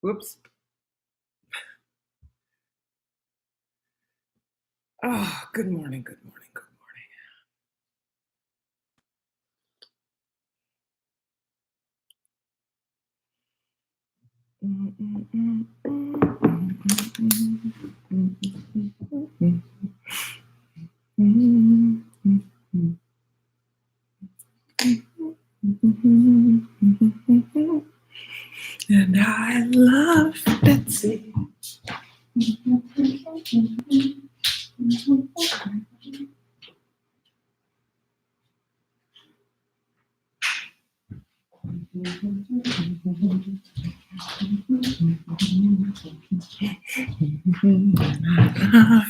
Whoops. Oh, good morning, good morning, good morning. And I love Betsy.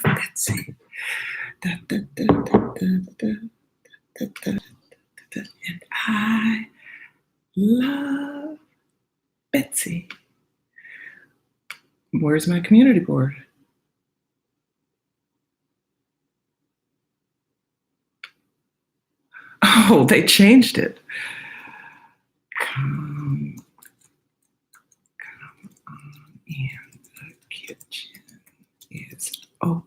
Betsy. And I love Betsy. Where's my community board? Oh, they changed it. Come on in. The kitchen is open.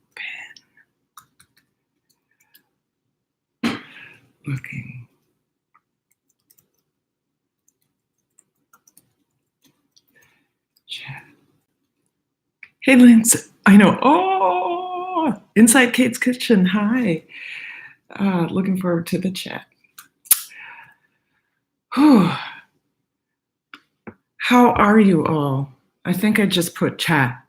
Looking. Chat. Hey, Lance. I know. Oh, Inside Kate's Kitchen. Hi. Looking forward to the chat. Whew. How are you all? I think I just put chat.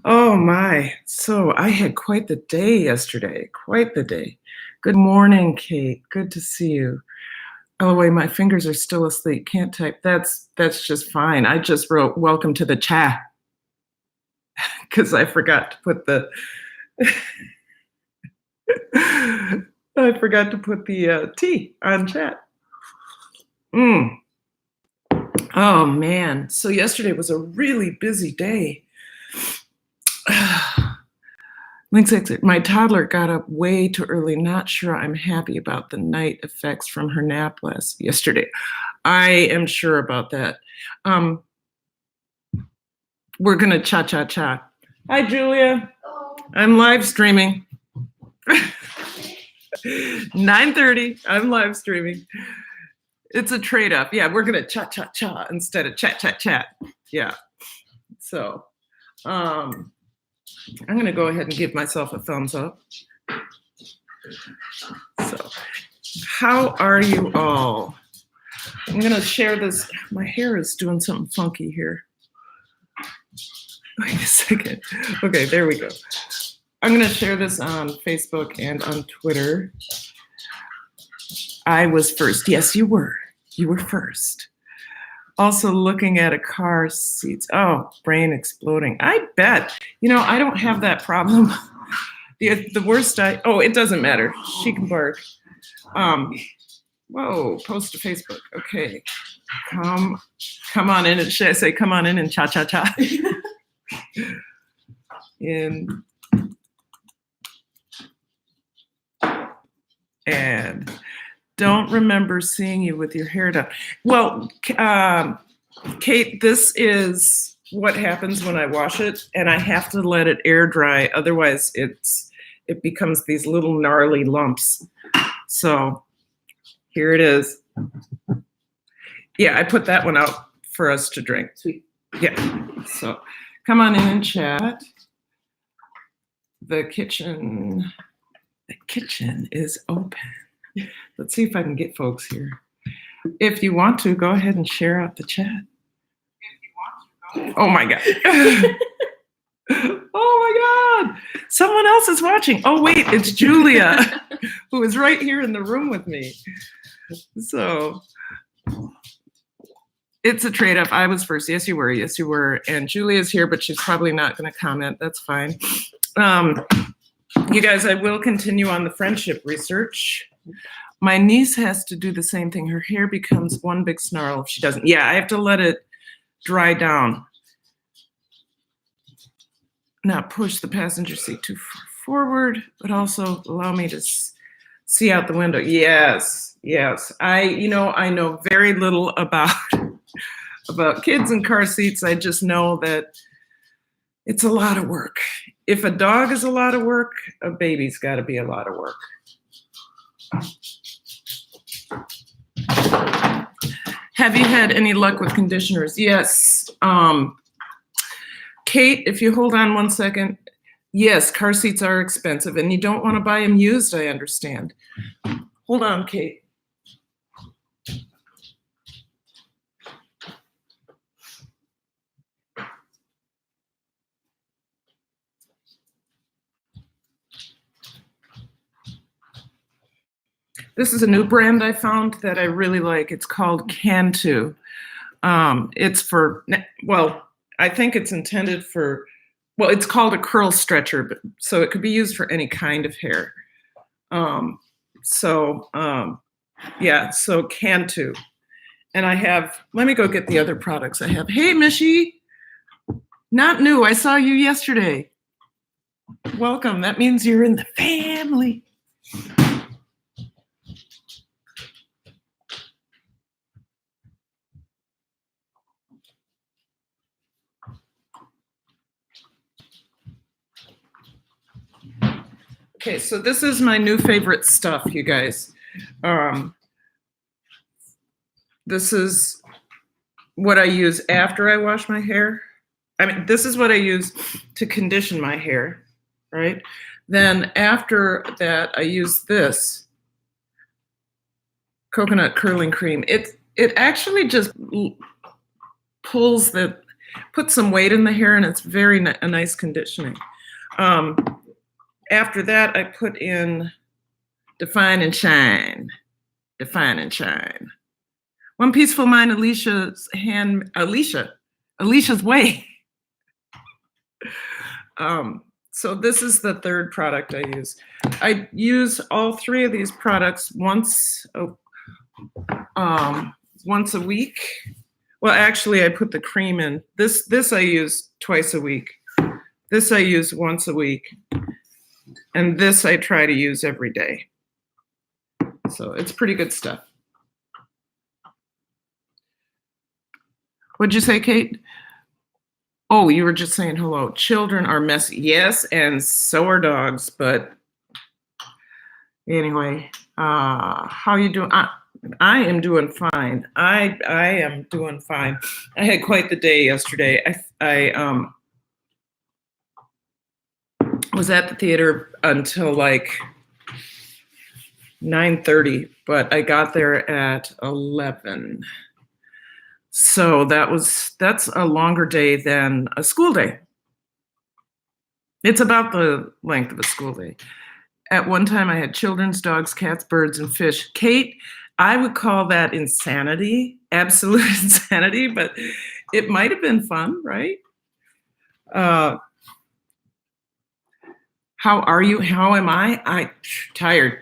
Oh my. So I had quite the day yesterday. Quite the day. Good morning, Kate. Good to see you. Oh wait, my fingers are still asleep. Can't type. That's just fine. I just wrote welcome to the chat because I forgot to put the T on chat. Oh man. So yesterday was a really busy day. Link 6, my toddler got up way too early. Not sure I'm happy about the night effects from her nap yesterday. I am sure about that. We're gonna cha-cha-cha. Hi, Julia. Hello. I'm live streaming. 9:30, I'm live streaming. It's a trade-up. Yeah, we're gonna cha-cha-cha instead of chat-chat-chat. Yeah, so I'm gonna go ahead and give myself a thumbs up. So, how are you all? I'm gonna share this. My hair is doing something funky here. Wait a second. Okay, there we go. I'm gonna share this on Facebook and on Twitter. I was first. Yes, you were. You were first. Also looking at a car seats. Oh, brain exploding. I bet. You know, I don't have that problem. The worst it doesn't matter. She can bark. Whoa, post to Facebook. Okay. Come on in and should I say come on in and cha-cha-cha? And don't remember seeing you with your hair done. Well, Kate, this is what happens when I wash it, and I have to let it air dry. Otherwise, it becomes these little gnarly lumps. So here it is. Yeah, I put that one out for us to drink. Sweet. Yeah. So come on in and chat. The kitchen is open. Let's see if I can get folks here. If you want to, go ahead and share out the chat. Oh my God. Oh my God. Someone else is watching. Oh wait, it's Julia, who is right here in the room with me. So it's a trade-off. I was first. Yes, you were. Yes, you were. And Julia's here, but she's probably not going to comment. That's fine. You guys, I will continue on the friendship research. My niece has to do the same thing. Her hair becomes one big snarl if she doesn't. Yeah, I have to let it dry down. Not push the passenger seat too forward, but also allow me to see out the window. Yes, yes. I know very little about kids and car seats. I just know that it's a lot of work. If a dog is a lot of work, a baby's got to be a lot of work. Have you had any luck with conditioners? Yes. Kate, if you hold on one second. Yes, car seats are expensive, and you don't want to buy them used, I understand. Hold on, Kate. This is a new brand I found that I really like. It's called Cantu. It's for, well, I think it's intended for, well, it's called a curl stretcher, but so it could be used for any kind of hair. Yeah, so Cantu. And I have, let me go get the other products I have. Hey, Mishy. Not new. I saw you yesterday. Welcome. That means you're in the family. Okay, so this is my new favorite stuff, you guys. This is what I use after I wash my hair. I mean, this is what I use to condition my hair, right? Then after that, I use this coconut curling cream. It actually just puts some weight in the hair, and it's a nice conditioning. After that, I put in Define and Shine. Define and Shine. One Peaceful Mind, Alicia's Way. So this is the third product I use. I use all three of these products once a week. Well, actually, I put the cream in. This I use twice a week. This I use once a week. And this I try to use every day. So it's pretty good stuff. What'd you say, Kate? Oh, you were just saying hello. Children are messy. Yes, and so are dogs. But anyway, how you doing? I am doing fine. I am doing fine. I had quite the day yesterday. I was at the theater until like 9:30, but I got there at 11. So that's a longer day than a school day. It's about the length of a school day. At one time I had children's, dogs, cats, birds, and fish. Kate, I would call that insanity, absolute insanity, but it might have been fun, right? How are you? How am I? Tired.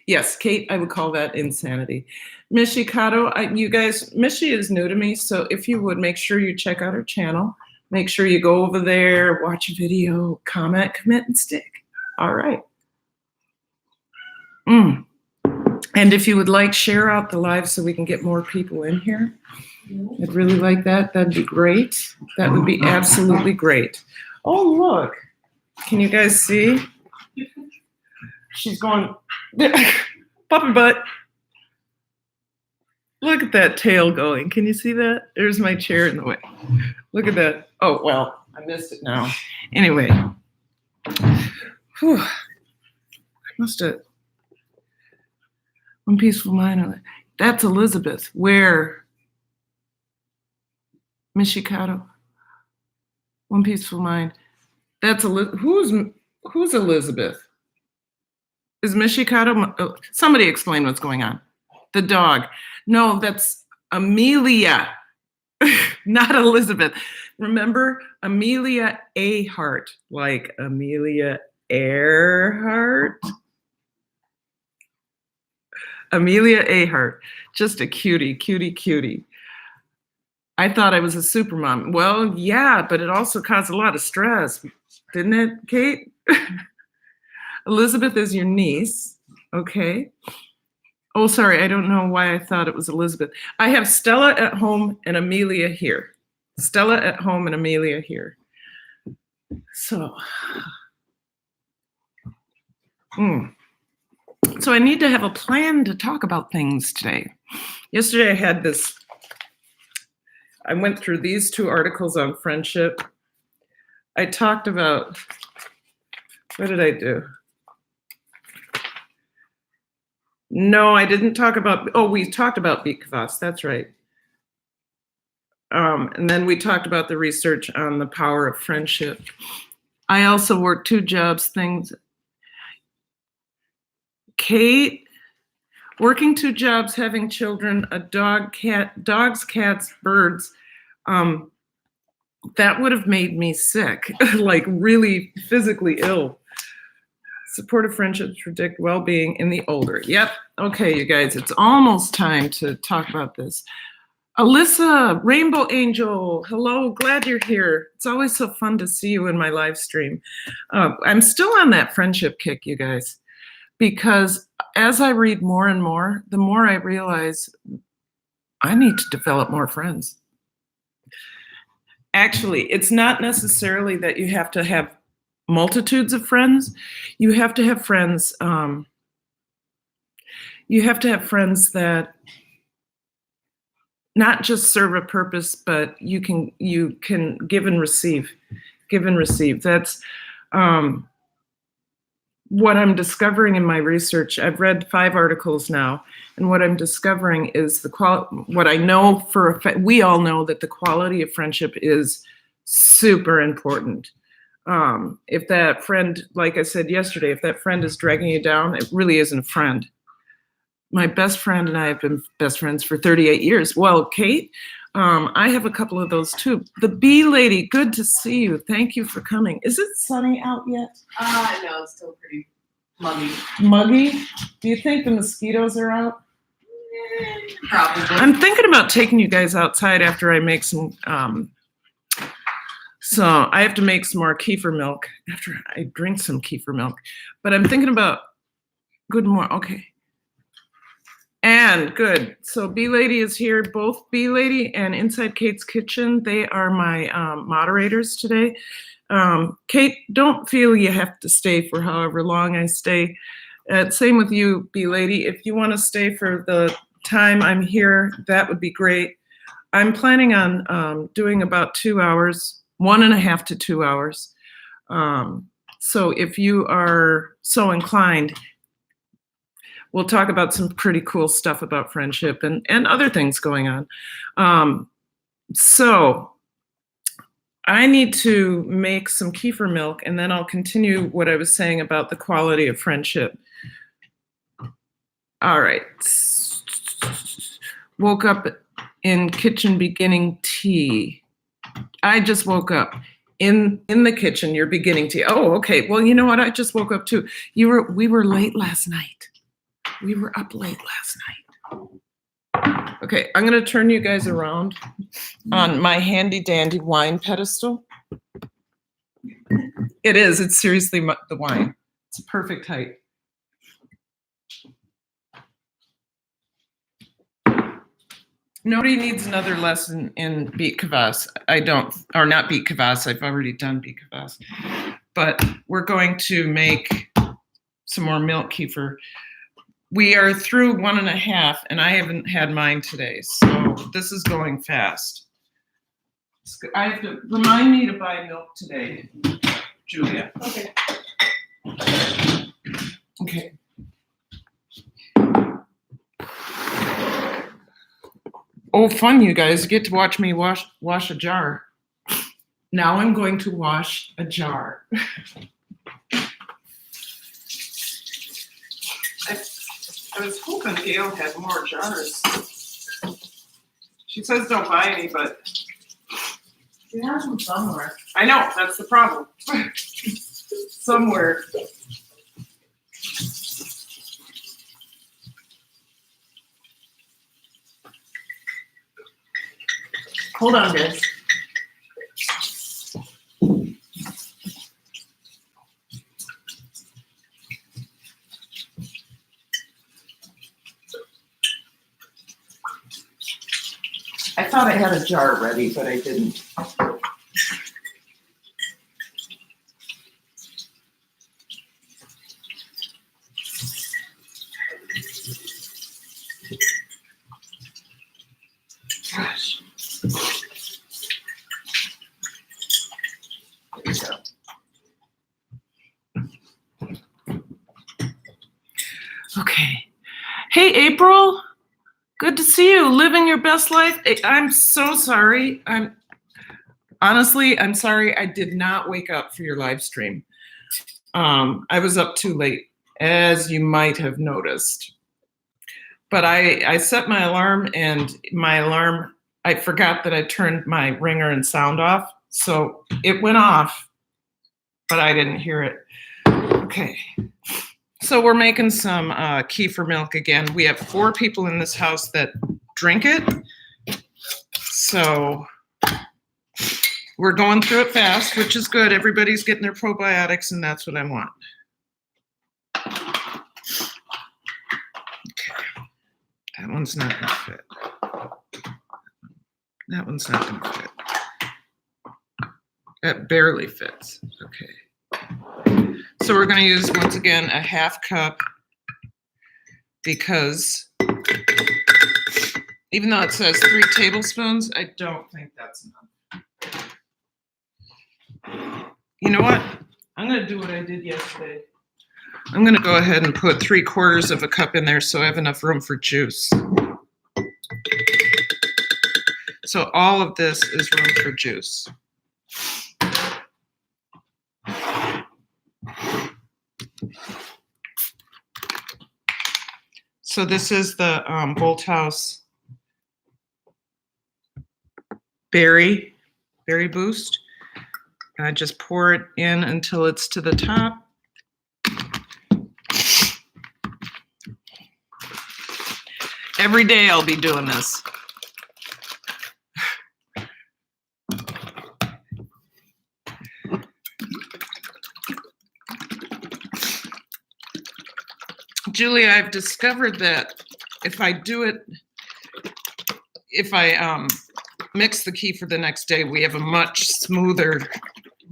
Yes, Kate, I would call that insanity. Mishy Kato, you guys, Mishy is new to me, so if you would, make sure you check out her channel. Make sure you go over there, watch a video, comment, commit, and stick. All right. And if you would like, share out the live so we can get more people in here. I'd really like that. That'd be great. That would be absolutely great. Oh, look. Can you guys see? She's going, puppy butt. Look at that tail going. Can you see that? There's my chair in the way. Look at that. Oh, well, I missed it now. Anyway. Whew. I must have. One Peaceful Mind. That's Elizabeth. Where? Mishy Kato. One Peaceful Mind. That's who's Elizabeth? Is Mishy Kato? Somebody explain what's going on. The dog. No, that's Amelia, not Elizabeth. Remember, Amelia Earhart, like Amelia Earhart. Amelia Earhart, just a cutie, cutie, cutie. I thought I was a super mom. Well, yeah, but it also caused a lot of stress. didn't it, Kate? Elizabeth is your niece. Okay. Oh, sorry. I don't know why I thought it was Elizabeth. I have Stella at home and Amelia here. Stella at home and Amelia here. So, so I need to have a plan to talk about things today. Yesterday I had this, I went through these 2 articles on friendship. I talked about, what did I do? No, I didn't talk about, oh, we talked about Beat Kvass, that's right. And then we talked about the research on the power of friendship. I also worked 2 jobs things. Kate, working 2 jobs, having children, a dog, cat, dogs, cats, birds, that would have made me sick, like really physically ill. Supportive friendships predict well-being in the older. Yep. Okay, you guys, it's almost time to talk about this. Alyssa, Rainbow Angel, hello, glad you're here. It's always so fun to see you in my live stream. I'm still on that friendship kick, you guys, because as I read more and more, the more I realize I need to develop more friends. Actually, it's not necessarily that you have to have multitudes of friends. You have to have friends. You have to have friends that not just serve a purpose, but you can give and receive. Give and receive. That's what I'm discovering in my research. I've read 5 articles now, and what I'm discovering is what I know for a fact. We all know that the quality of friendship is super important. If that friend, like I said yesterday, if that friend is dragging you down, it really isn't a friend. My best friend and I have been best friends for 38 years. Well, Kate, I have a couple of those too. The bee lady, good to see you. Thank you for coming. Is it sunny out yet? No, it's still pretty muggy. Muggy? Do you think the mosquitoes are out? Probably. I'm thinking about taking you guys outside after I make some, so I have to make some more kefir milk after I drink some kefir milk. But I'm thinking about, good morning, okay. And good. So Bee Lady is here. Both Bee Lady and Inside Kate's Kitchen, they are my moderators today. Kate, don't feel you have to stay for however long I stay. Same with you, Bee Lady. If you want to stay for the time I'm here, that would be great. I'm planning on doing about 2 hours, 1.5 to 2 hours. So if you are so inclined, we'll talk about some pretty cool stuff about friendship and other things going on. So I need to make some kefir milk, and then I'll continue what I was saying about the quality of friendship. All right. Woke up in kitchen beginning tea. I just woke up in the kitchen. You're beginning tea. Oh, okay. Well, you know what? I just woke up too. We were late last night. We were up late last night. Okay, I'm going to turn you guys around on my handy dandy wine pedestal. It is. It's seriously the wine. It's a perfect height. Nobody needs another lesson in Beat Kvass. I don't, or not Beat Kvass. I've already done Beat Kvass. But we're going to make some more milk kefir. We are through 1.5, and I haven't had mine today, so this is going fast. I have to remind me to buy milk today, Julia. Okay. Okay. Oh, fun, you guys. You get to watch me wash a jar. Now I'm going to wash a jar. I was hoping Gail had more jars. She says don't buy any, but She has them somewhere. I know, that's the problem. Somewhere. Hold on, guys. I thought I had a jar ready, but I didn't. Gosh. There we go. Okay. Hey, April. Good to see you. Living your best life. I'm so sorry. I'm sorry. I did not wake up for your live stream. I was up too late, as you might have noticed. But I set my alarm, and I forgot that I turned my ringer and sound off. So it went off, but I didn't hear it. Okay. So we're making some kefir milk again. We have 4 people in this house that drink it. So we're going through it fast, which is good. Everybody's getting their probiotics, and that's what I want. Okay. That one's not going to fit. That one's not going to fit. That barely fits. Okay. So we're going to use, once again, a half cup because even though it says 3 tablespoons, I don't think that's enough. You know what? I'm going to do what I did yesterday. I'm going to go ahead and put 3/4 of a cup in there so I have enough room for juice. So all of this is room for juice. So this is the Bolthouse Berry Boost. I just pour it in until it's to the top. Every day I'll be doing this. Julie, I've discovered that if I mix the kefir the next day, we have a much smoother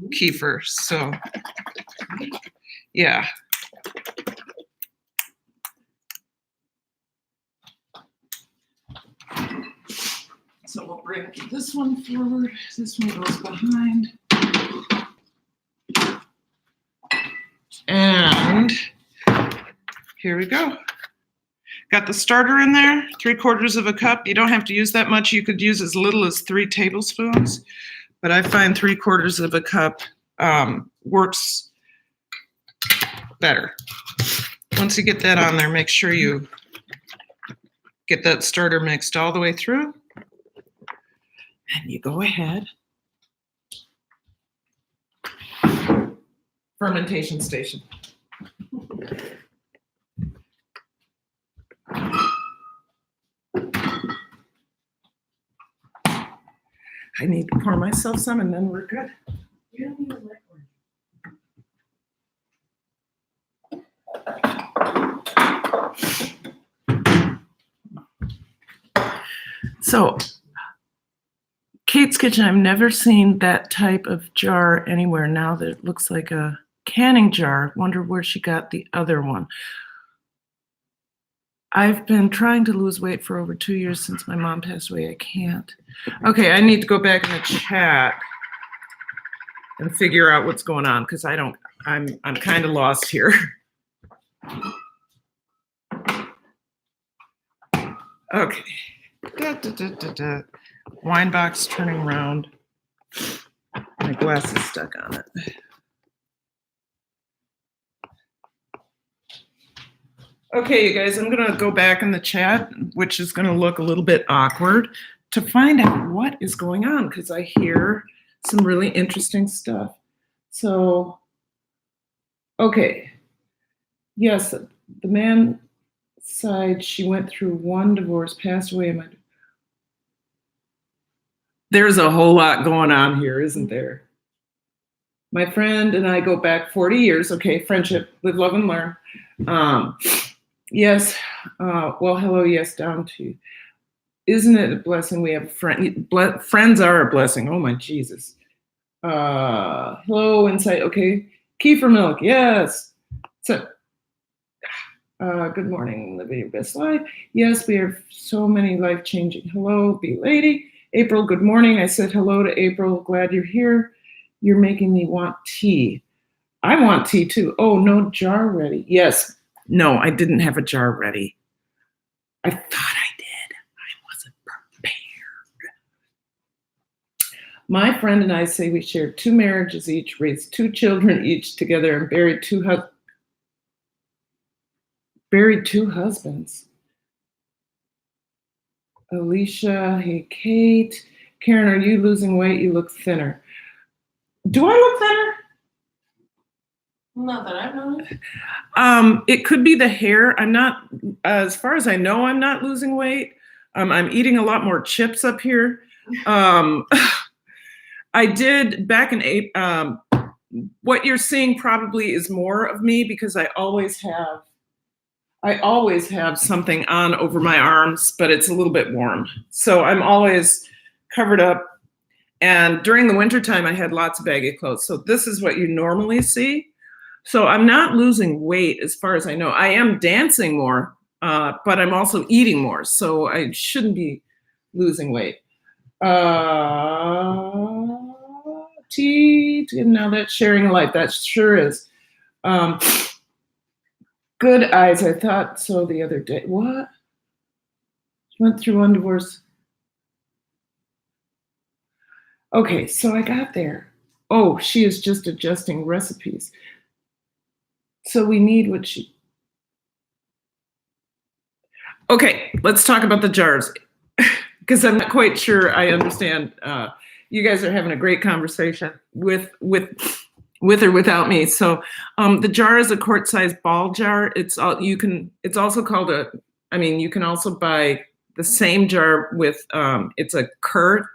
kefir. So, yeah. So we'll bring this one forward. This one goes behind. And here we go. Got the starter in there, 3/4 of a cup. You don't have to use that much. You could use as little as 3 tablespoons, but I find 3/4 of a cup works better. Once you get that on there, make sure you get that starter mixed all the way through. And you go ahead. Fermentation station. I need to pour myself some and then we're good. You don't need a liquid. So, Kate's Kitchen, I've never seen that type of jar anywhere now that it looks like a canning jar. Wonder where she got the other one. I've been trying to lose weight for over 2 years since my mom passed away. I can't. Okay, I need to go back in the chat and figure out what's going on because I'm kind of lost here. Okay. Wine box turning around. My glass is stuck on it. Okay, you guys, I'm going to go back in the chat, which is going to look a little bit awkward, to find out what is going on because I hear some really interesting stuff. So, okay. Yes, the man side, she went through 1 divorce, passed away. There's a whole lot going on here, isn't there? My friend and I go back 40 years. Okay, friendship, live, love, and learn. Yes, well, hello, yes, down to you. Isn't it a blessing we have a friend? Friends are a blessing. Oh my Jesus. Hello, insight. Okay. Kefir milk. Yes. So, good morning, living your best life. Yes, we have so many life changing. Hello, be lady. April, good morning. I said hello to April. Glad you're here. You're making me want tea. I want tea too. Oh, no jar ready. Yes. No, I didn't have a jar ready. I thought I did. I wasn't prepared. My friend and I say we shared 2 marriages each, raised 2 children each together, and buried 2 husbands. Alicia, hey Kate. Karen, are you losing weight? You look thinner. Do I look thinner? Not that I've noticed. It could be the hair. I'm not, as far as I know, I'm not losing weight. I'm eating a lot more chips up here. I did back in April. What you're seeing probably is more of me because I always have something on over my arms, but it's a little bit warm. So I'm always covered up. And during the wintertime, I had lots of baggy clothes. So this is what you normally see. So I'm not losing weight as far as I know. I am dancing more, but I'm also eating more. So I shouldn't be losing weight. Now that's sharing a life. That sure is. Good eyes. I thought so the other day. What? Went through one divorce. Okay, so I got there. Oh, she is just adjusting recipes. So we need what she. Okay, let's talk about the jars because I'm not quite sure I understand. You guys are having a great conversation with or without me. So the jar is a quart-sized ball jar. It's also called you can also buy the same jar with it's a Kerr,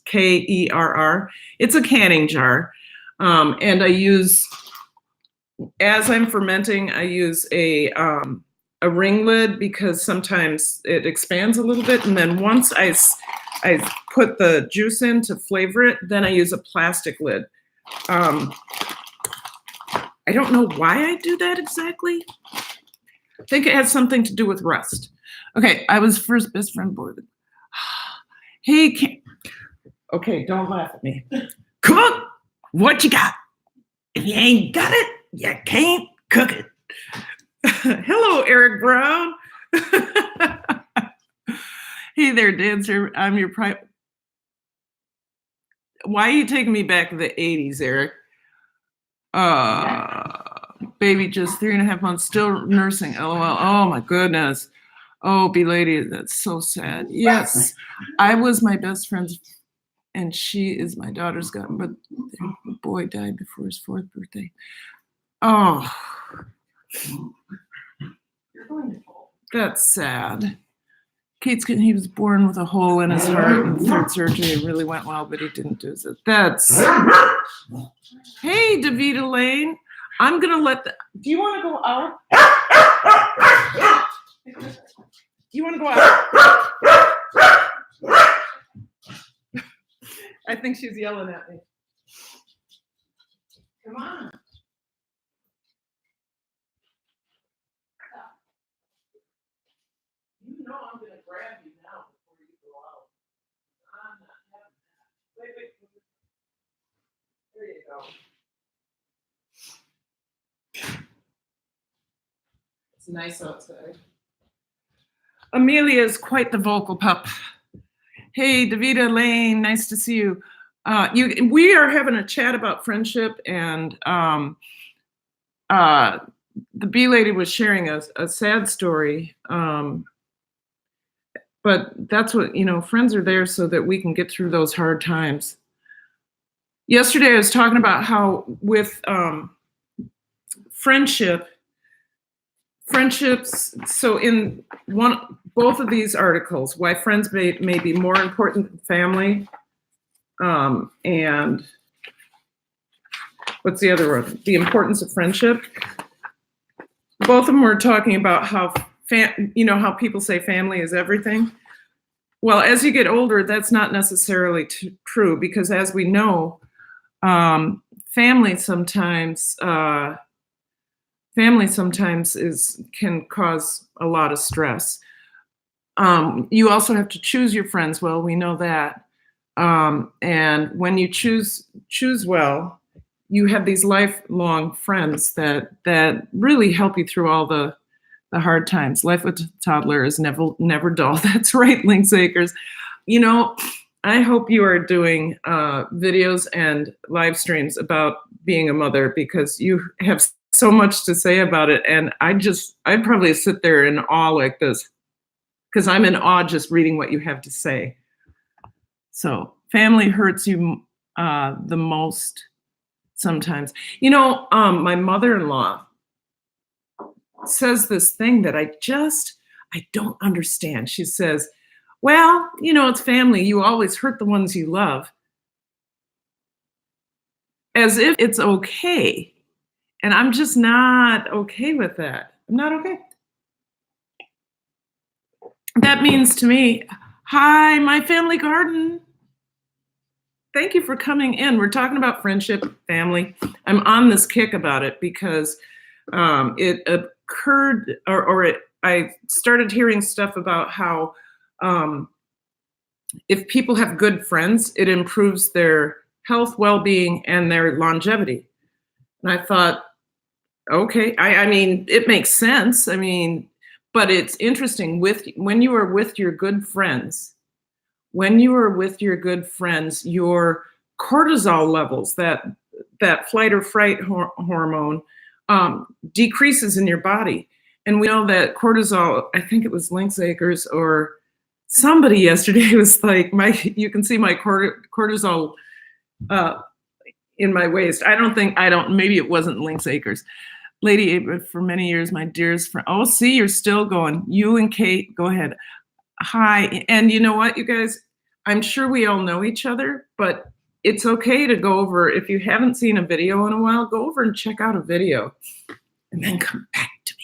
Kerr. It's a canning jar, and I use, as I'm fermenting, I use a ring lid because sometimes it expands a little bit, and then once I put the juice in to flavor it, then I use a plastic lid. I don't know why I do that exactly. I think it has something to do with rust. Okay, I was first best friend board. Hey, okay, don't laugh at me. Cook what you got. If you ain't got it, you can't cook it. Hello, Eric Brown. Hey there, dancer. I'm your Why are you taking me back to the 80s, Eric? Baby, just 3.5 months, still nursing. LOL. Oh my goodness. Oh, lady, that's so sad. Yes, I was my best friend's, and she is my daughter's gun, but the boy died before his 4th birthday. Oh, that's sad. He was born with a hole in his heart, and 3rd surgery. It really went well, but he didn't do it. That's. Hey, Davita Lane. I'm gonna do you want to go out? You want to go out? I think she's yelling at me. Come on. You know I'm going to grab you now before you go out. I'm not having that. Wait. There you go. It's nice outside. Amelia is quite the vocal pup. Hey, Davita Lane, nice to see you. We are having a chat about friendship, and the bee lady was sharing a sad story. But that's what, friends are there so that we can get through those hard times. Yesterday, I was talking about how with friendships, so in both of these articles, why friends may be more important than family, and what's the other word? The importance of friendship. Both of them were talking about how how people say family is everything. Well, as you get older, that's not necessarily true because, as we know, um, family sometimes family sometimes is can cause a lot of stress. You also have to choose your friends well. We know that, and when you choose well, you have these lifelong friends that really help you through all the hard times. Life with a toddler is never dull. That's right, Lynx Acres. You know, I hope you are doing videos and live streams about being a mother because you have so much to say about it. And I'd probably sit there in awe like this because I'm in awe just reading what you have to say. So, family hurts you the most sometimes. My mother in law says this thing that I don't understand. She says, "Well, it's family. You always hurt the ones you love." As if it's okay. And I'm just not okay with that. I'm not okay. That means to me, "Hi, my family garden. Thank you for coming in. We're talking about friendship, family." I'm on this kick about it because it occurred, I started hearing stuff about how um, if people have good friends, it improves their health, well-being, and their longevity. And I thought, okay, I mean, it makes sense. I mean, but it's interesting when you are with your good friends. When you are with your good friends, your cortisol levels, that flight or fright hormone, decreases in your body. And we know that cortisol, I think it was Lynx Acres or somebody yesterday was like, you can see my cortisol uh, in my waist. Maybe it wasn't Lynx Acres. Lady, for many years, my dearest friend. Oh, see, you're still going. You and Kate, go ahead. Hi. And you know what, you guys? I'm sure we all know each other, but it's okay to go over. If you haven't seen a video in a while, go over and check out a video and then come back to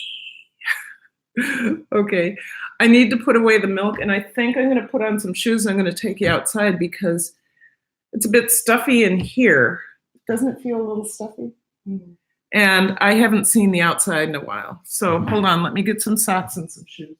me. Okay. I need to put away the milk, and I think I'm going to put on some shoes. I'm going to take you outside because it's a bit stuffy in here. Doesn't it feel a little stuffy? Mm-hmm. And I haven't seen the outside in a while. So hold on, let me get some socks and some shoes.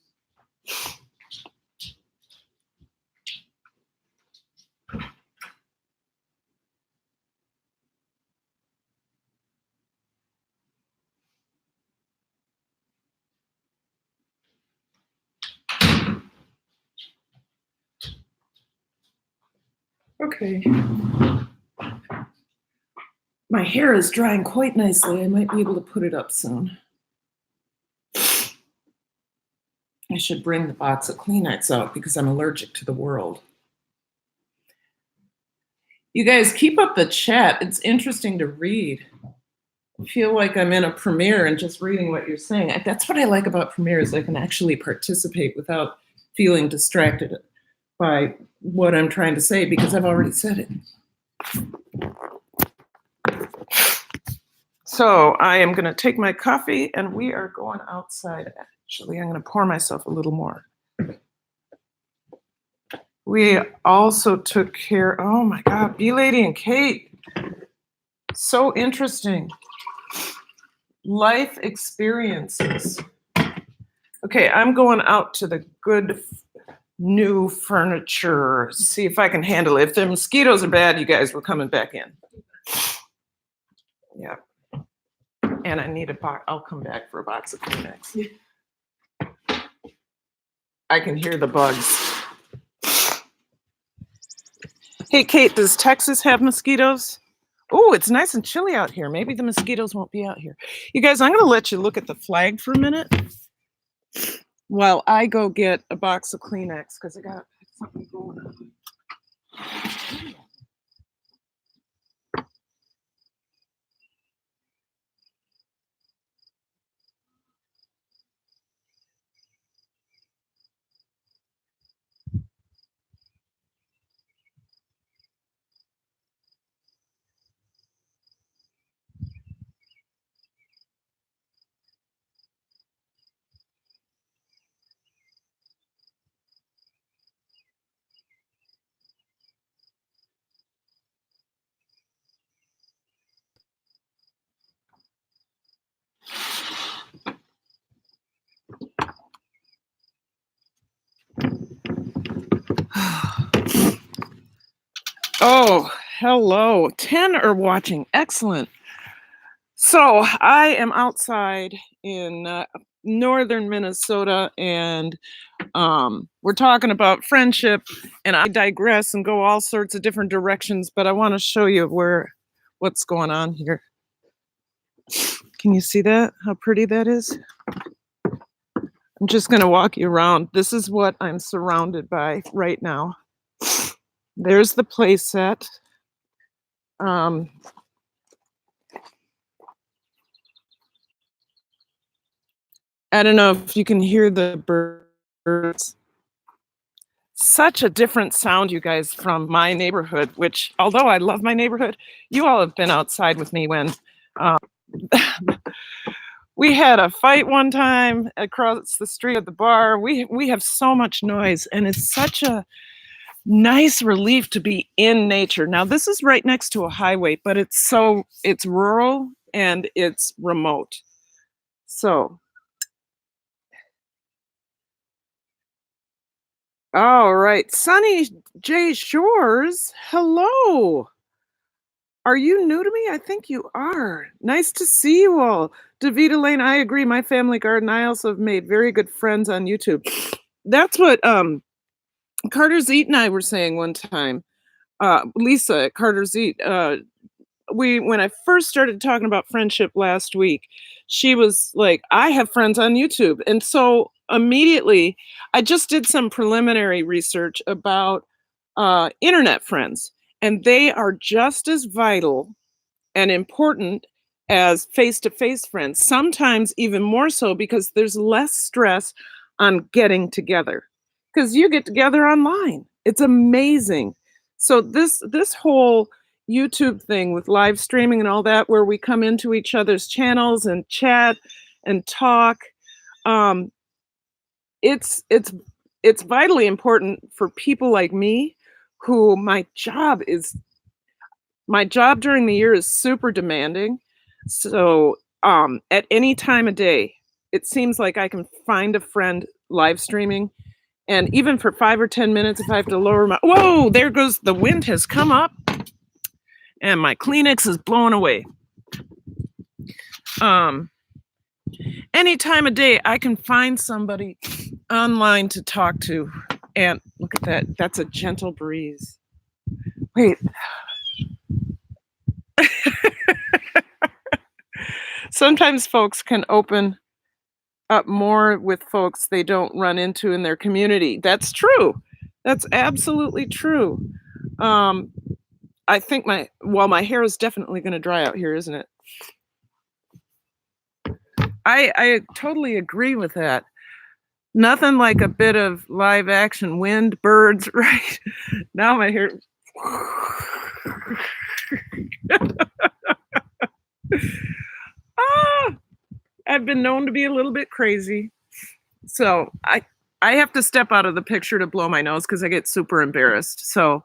Okay. My hair is drying quite nicely. I might be able to put it up soon. I should bring the box of Kleenex out because I'm allergic to the world. You guys keep up the chat. It's interesting to read. I feel like I'm in a premiere and just reading what you're saying. That's what I like about premieres. I can actually participate without feeling distracted by what I'm trying to say because I've already said it. So I am going to take my coffee and we are going outside. Actually, I'm going to pour myself a little more. We also took care, oh my God, Bee Lady and Kate. So interesting. Life experiences. Okay, I'm going out to the good new furniture. See if I can handle it. If the mosquitoes are bad, you guys, we're coming back in. Yeah. And I need a box. I'll come back for a box of Kleenex. I can hear the bugs. Hey, Kate, does Texas have mosquitoes? Oh, it's nice and chilly out here. Maybe the mosquitoes won't be out here. You guys, I'm going to let you look at the flag for a minute while I go get a box of Kleenex because I got something going on. Oh, hello. 10 are watching. Excellent. So I am outside in northern Minnesota, and we're talking about friendship, and I digress and go all sorts of different directions, but I want to show you what's going on here. Can you see that? How pretty that is? I'm just going to walk you around. This is what I'm surrounded by right now. There's the play set. I don't know if you can hear the birds. Such a different sound, you guys, from my neighborhood, which, although I love my neighborhood, you all have been outside with me when we had a fight one time across the street at the bar. We have so much noise, and it's such a nice relief to be in nature. Now, this is right next to a highway, but it's rural and it's remote. So, all right, Sunny J Shores, hello. Are you new to me? I think you are. Nice to see you all. Davita Lane, I agree. My family garden. I also have made very good friends on YouTube. That's what Carter's Eat and I were saying one time. Lisa at Carter's Eat. When I first started talking about friendship last week, she was like, I have friends on YouTube. And so immediately I just did some preliminary research about internet friends, and they are just as vital and important as face-to-face friends, sometimes even more so, because there's less stress on getting together, because you get together online. It's amazing. So this whole YouTube thing with live streaming and all that, where we come into each other's channels and chat and talk, um, it's vitally important for people like me, who my job during the year is super demanding. So at any time of day, it seems like I can find a friend live streaming. And even for 5 or 10 minutes, if I have to lower my, whoa, there goes, the wind has come up and my Kleenex is blowing away. Any time of day, I can find somebody online to talk to. And look at that, that's a gentle breeze. Wait. Sometimes folks can open up more with folks they don't run into in their community. That's true. That's absolutely true. I think my hair is definitely going to dry out here, isn't it? I totally agree with that. Nothing like a bit of live action wind, birds, right? Now my hair. I've been known to be a little bit crazy. So I have to step out of the picture to blow my nose because I get super embarrassed. So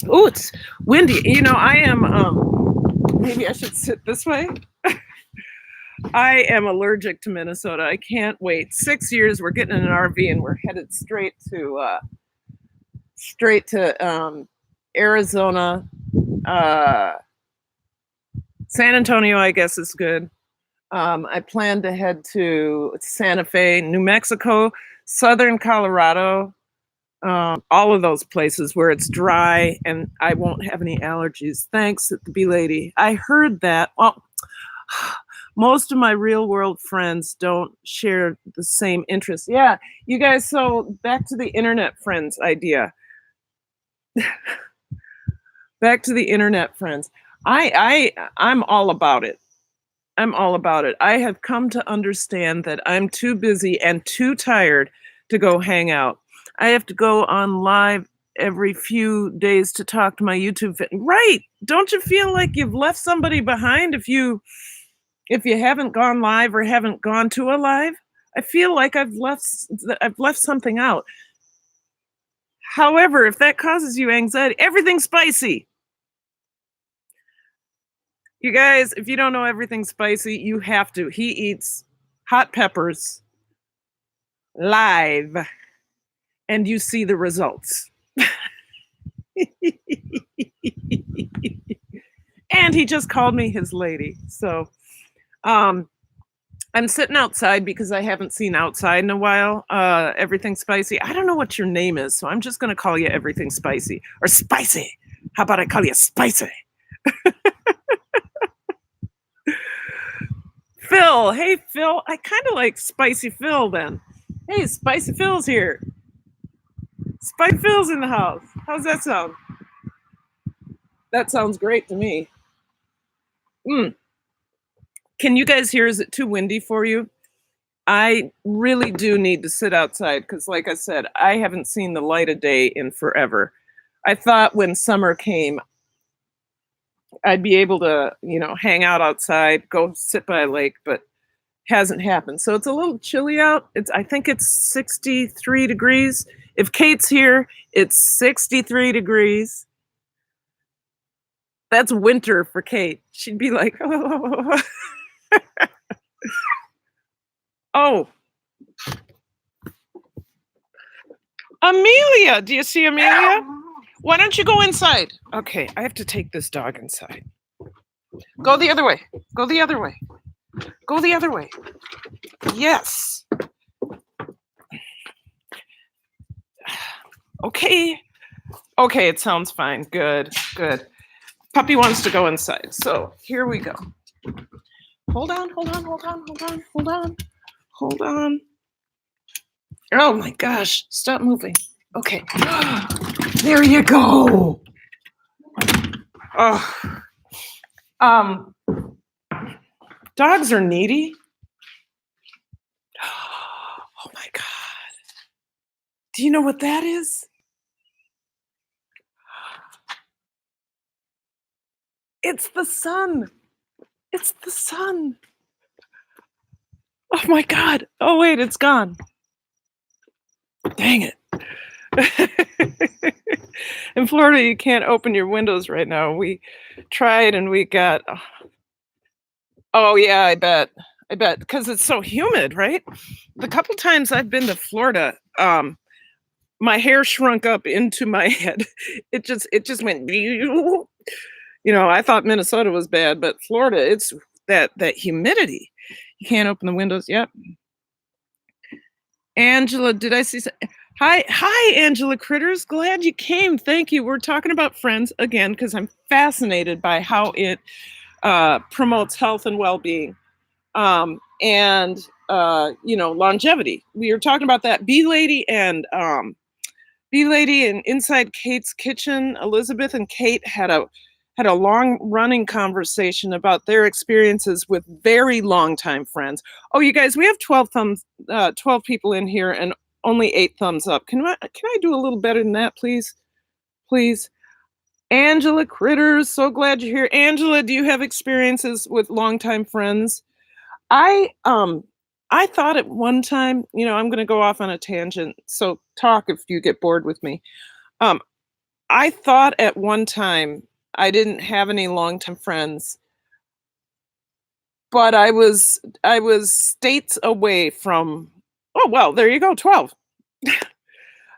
oh, it's windy. You know, I am maybe I should sit this way. I am allergic to Minnesota. I can't wait. 6 years, we're getting in an RV and we're headed straight to Arizona. San Antonio, I guess, is good. I plan to head to Santa Fe, New Mexico, southern Colorado, all of those places where it's dry and I won't have any allergies. Thanks, the bee lady. I heard that. Well, most of my real world friends don't share the same interests. Yeah, you guys, so back to the internet friends idea. Back to the internet friends. I'm all about it. I'm all about it. I have come to understand that I'm too busy and too tired to go hang out. I have to go on live every few days to talk to my YouTube fan. Right. Don't you feel like you've left somebody behind if you haven't gone live or haven't gone to a live? I feel like I've left something out. However, if that causes you anxiety, everything's spicy. You guys, if you don't know everything spicy, you have to. He eats hot peppers live, and you see the results. And he just called me his lady. So I'm sitting outside because I haven't seen outside in a while. Everything Spicy. I don't know what your name is, so I'm just going to call you Everything Spicy or Spicy. How about I call you Spicy? Phil. Hey, Phil. I kind of like Spicy Phil then. Hey, Spicy Phil's here. Spicy Phil's in the house. How's that sound? That sounds great to me. Can you guys hear? Is it too windy for you? I really do need to sit outside because, like I said, I haven't seen the light of day in forever. I thought when summer came, I'd be able to, hang out outside, go sit by a lake, but hasn't happened. So it's a little chilly out. I think it's 63 degrees. If Kate's here, it's 63 degrees. That's winter for Kate. She'd be like, oh. Oh. Amelia, do you see Amelia? Why don't you go inside? Okay, I have to take this dog inside. Go the other way. Go the other way. Go the other way. Yes. Okay. Okay, it sounds fine. Good, good. Puppy wants to go inside. So here we go. Hold on, hold on, hold on, hold on, hold on, hold on. Oh my gosh, stop moving. Okay. There you go. Oh. Dogs are needy. Oh my God. Do you know what that is? It's the sun. It's the sun. Oh my God. Oh wait, it's gone. Dang it. In Florida, you can't open your windows right now. We tried and we got. Oh yeah, I bet. Because it's so humid, right? The couple times I've been to Florida, my hair shrunk up into my head. It just went. I thought Minnesota was bad, but Florida, it's that humidity. You can't open the windows. Yep. Angela, did I see? Hi, Angela Critters. Glad you came. Thank you. We're talking about Friends again because I'm fascinated by how it promotes health and well-being, and longevity. We were talking about that. Bee Lady and Inside Kate's Kitchen. Elizabeth and Kate had a long-running conversation about their experiences with very long-time friends. Oh, you guys, we have 12 people in here and only 8 thumbs up. Can I do a little better than that, please? Please. Angela Critters, so glad you're here. Angela, do you have experiences with longtime friends? I thought at one time, I'm going to go off on a tangent, so talk if you get bored with me. I thought at one time I didn't have any longtime friends, but I was states away from. Oh well, there you go, 12.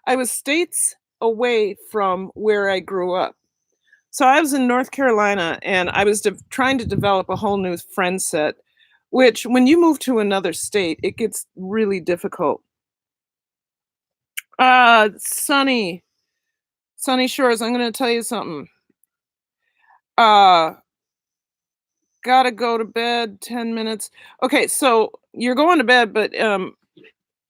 I was states away from where I grew up. So I was in North Carolina, and I was trying to develop a whole new friend set. Which, when you move to another state, it gets really difficult. Sunny Shores, I'm going to tell you something. Gotta go to bed, 10 minutes. Okay, so you're going to bed, but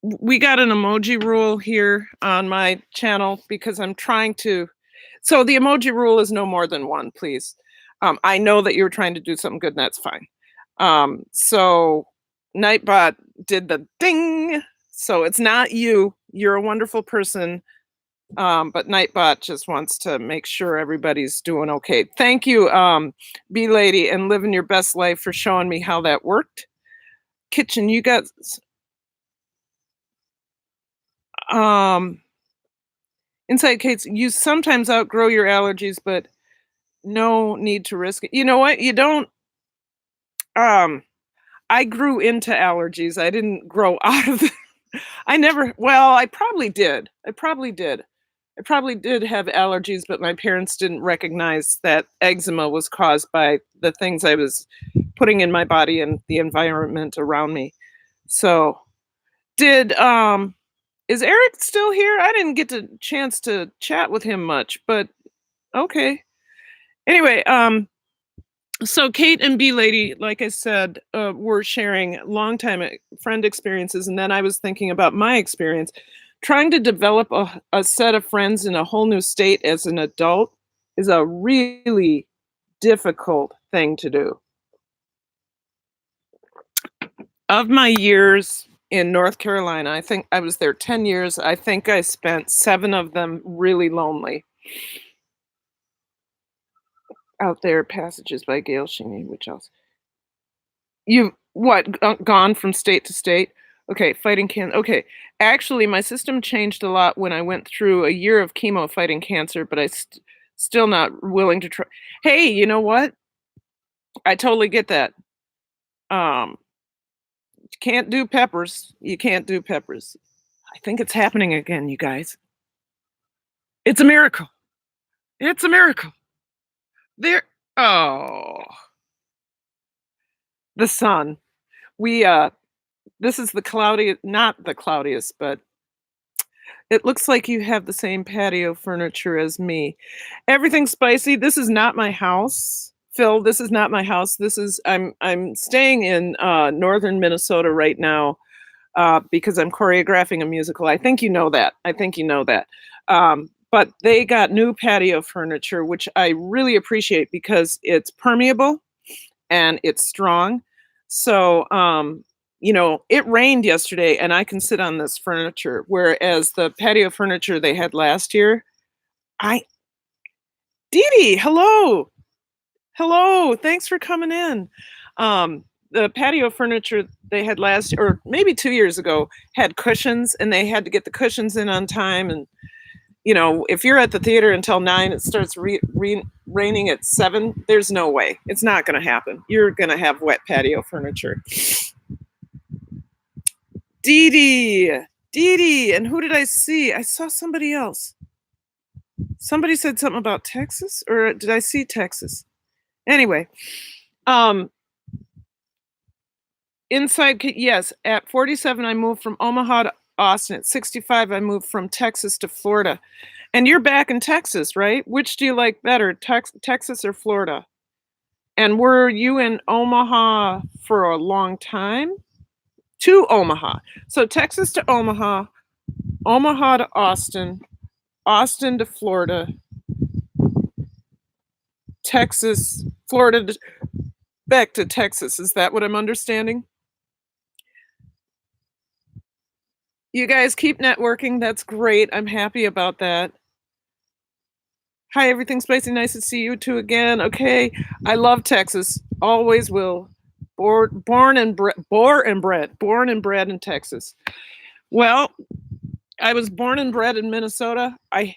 we got an emoji rule here on my channel because I'm trying to. So the emoji rule is no more than 1, please. I know that you're trying to do something good, and that's fine. So Nightbot did the ding. So it's not you. You're a wonderful person. But Nightbot just wants to make sure everybody's doing okay. Thank you, Bee Lady and Living Your Best Life, for showing me how that worked. Kitchen, you got Inside Kate's, you sometimes outgrow your allergies, but no need to risk it. You know what? You don't I grew into allergies. I didn't grow out of them. I never, well, I probably did. I probably did. I probably did have allergies, but my parents didn't recognize that eczema was caused by the things I was putting in my body and the environment around me. So, did is Eric still here? I didn't get the chance to chat with him much, but okay. Anyway, so Kate and B Lady, like I said, were sharing longtime friend experiences, and then I was thinking about my experience. Trying to develop a set of friends in a whole new state as an adult is a really difficult thing to do. Of my years in North Carolina, I think I was there 10 years. I think I spent 7 of them really lonely. Out There, Passages by Gail Shingy, which else? You what? Gone from state to state? Okay, fighting can. Okay, actually, my system changed a lot when I went through a year of chemo fighting cancer, but still not willing to try. Hey, you know what? I totally get that. Um, you can't do peppers. You can't do peppers. I think it's happening again, you guys. It's a miracle. It's a miracle. There. Oh, the sun. We this is the cloudy, not the cloudiest, but it looks like you have the same patio furniture as me. Everything's spicy. This is not my house. Phil, this is not my house. This is I'm staying in northern Minnesota right now because I'm choreographing a musical. I think you know that. I think you know that. But they got new patio furniture, which I really appreciate because it's permeable and it's strong. So it rained yesterday and I can sit on this furniture, whereas the patio furniture they had last year, I Dee Dee, hello. Hello. Thanks for coming in. The patio furniture they had last or maybe 2 years ago had cushions and they had to get the cushions in on time. And if you're at the theater until 9, it starts raining at 7. There's no way. It's not going to happen. You're going to have wet patio furniture. Dee Dee, and who did I see? I saw somebody else. Somebody said something about Texas, or did I see Texas? Anyway, inside, yes, at 47, I moved from Omaha to Austin. At 65, I moved from Texas to Florida. And you're back in Texas, right? Which do you like better, Texas or Florida? And were you in Omaha for a long time? To Omaha. So Texas to Omaha, Omaha to Austin, Austin to Florida, Texas, Florida, back to Texas. Is that what I'm understanding? You guys keep networking. That's great. I'm happy about that. Hi, everything spicy. Nice to see you too again. Okay. I love Texas. Always will. Born and bred in Texas. Well, I was born and bred in Minnesota. I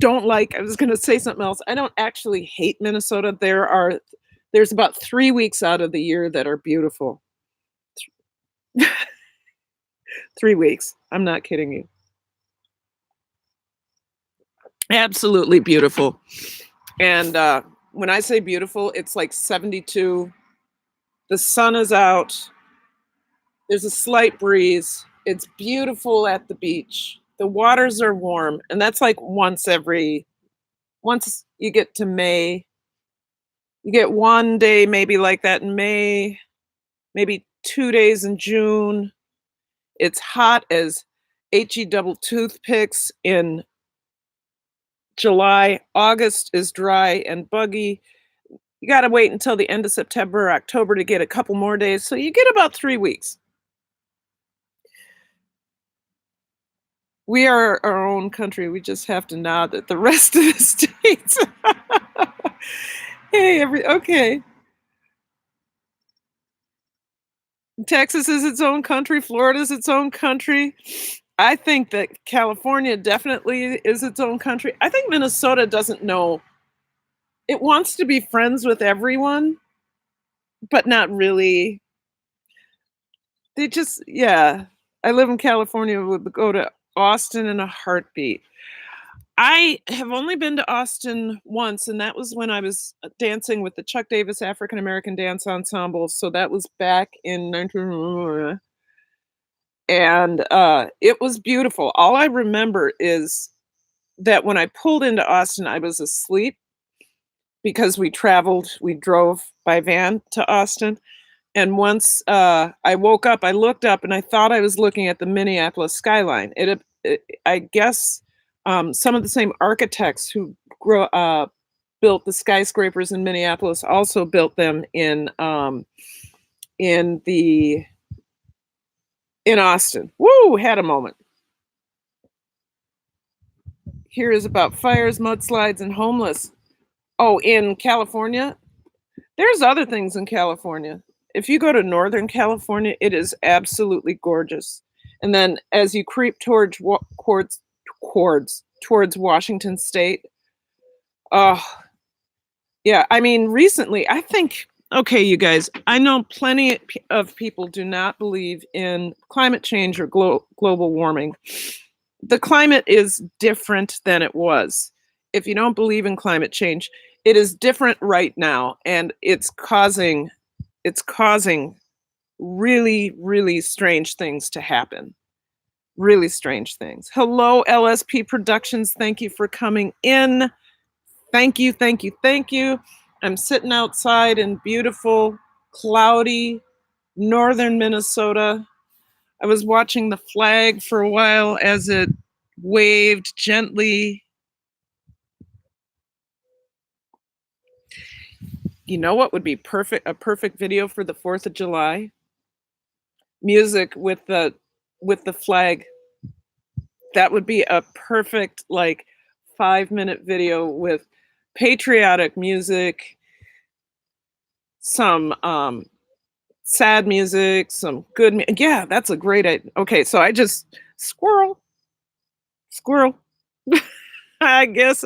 was going to say something else. I don't actually hate Minnesota. There's about 3 weeks out of the year that are beautiful. 3 weeks. I'm not kidding you. Absolutely beautiful. And when I say beautiful, it's like 72. The sun is out. There's a slight breeze. It's beautiful at the beach. The waters are warm. And that's like once you get to May. You get one day maybe like that in May, maybe 2 days in June. It's hot as HE double toothpicks in July. August is dry and buggy. You got to wait until the end of September or October to get a couple more days. So you get about 3 weeks. We are our own country. We just have to nod at the rest of the states. Hey, okay. Texas is its own country. Florida is its own country. I think that California definitely is its own country. I think Minnesota doesn't know. It wants to be friends with everyone, but not really. They just, yeah. I live in California, would go to Austin in a heartbeat. I have only been to Austin once, and that was when I was dancing with the Chuck Davis African American Dance Ensemble. So that was back in 19, and it was beautiful. All I remember is that when I pulled into Austin, I was asleep because we drove by van to Austin. And once I woke up, I looked up and I thought I was looking at the Minneapolis skyline. I guess some of the same architects who built the skyscrapers in Minneapolis also built them in Austin. Woo! Had a moment. Here is about fires, mudslides, and homeless. Oh, in California, there's other things in California. If you go to Northern California, it is absolutely gorgeous. And then as you creep towards Washington State, oh, yeah. I mean, recently, I think, okay, you guys, I know plenty of people do not believe in climate change or global warming. The climate is different than it was. If you don't believe in climate change, it is different right now, and it's causing really, really strange things to happen. Really strange things. Hello, LSP Productions. Thank you for coming in. Thank you, thank you, thank you. I'm sitting outside in beautiful, cloudy, northern Minnesota. I was watching the flag for a while as it waved gently. You know what would be a perfect video for the 4th of July? Music with the flag. That would be a perfect 5-minute video with patriotic music, some sad music, some good yeah, that's a great idea. Okay, so I just squirrel. I guess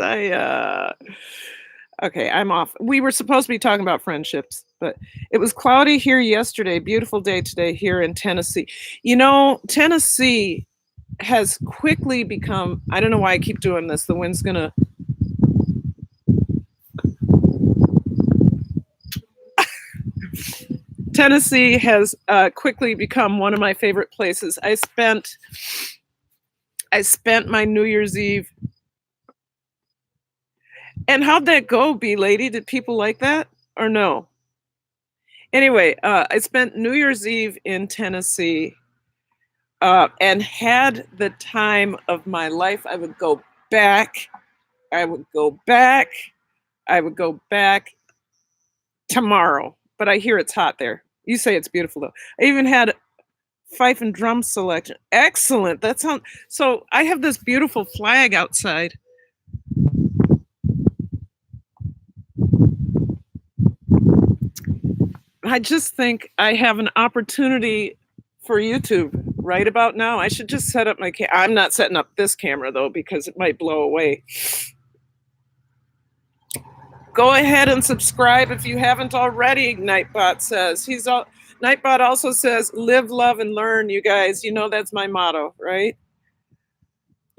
okay, I'm off. We were supposed to be talking about friendships, but it was cloudy here yesterday. Beautiful day today here in Tennessee. You know, Tennessee has quickly become, I don't know why I keep doing this. The wind's gonna. Tennessee has quickly become one of my favorite places. I spent my New Year's Eve. And how'd that go, B lady? Did people like that or no? Anyway, I spent New Year's Eve in Tennessee and had the time of my life. I would go back tomorrow, but I hear it's hot there. You say it's beautiful though. I even had fife and drum selection. Excellent. That sounds so. I have this beautiful flag outside. I just think I have an opportunity for YouTube right about now. I should just set up my I'm not setting up this camera though because it might blow away. Go ahead and subscribe if you haven't already, Nightbot says. Nightbot also says, live, love, and learn, you guys. You know that's my motto, right?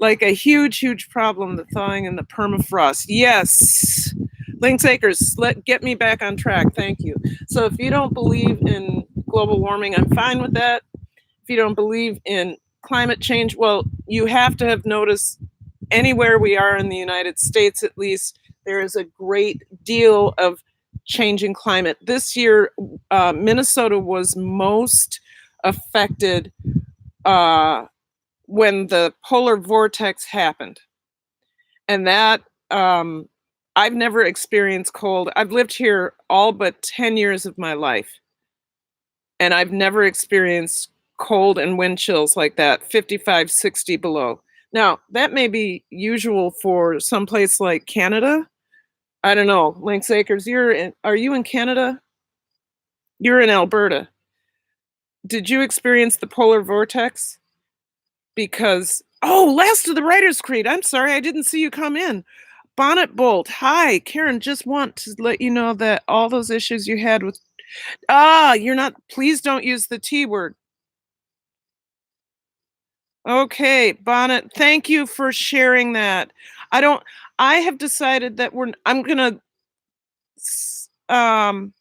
Like a huge, huge problem, the thawing and the permafrost. Yes. Lynx Acres, get me back on track. Thank you. So if you don't believe in global warming, I'm fine with that. If you don't believe in climate change, well, you have to have noticed anywhere we are in the United States, at least, there is a great deal of changing climate. This year, Minnesota was most affected when the polar vortex happened. And that, I've never experienced cold. I've lived here all but 10 years of my life. And I've never experienced cold and wind chills like that, 55, 60 below. Now, that may be usual for some place like Canada. I don't know. Lynx Acres, are you in Canada? You're in Alberta. Did you experience the polar vortex? Because, last of the Writers' Creed. I'm sorry, I didn't see you come in. Bonnet Bolt, hi. Karen, just want to let you know that all those issues you had with You're not, please don't use the T word. Okay, Bonnet, thank you for sharing that. I don't, I have decided that I'm gonna, um,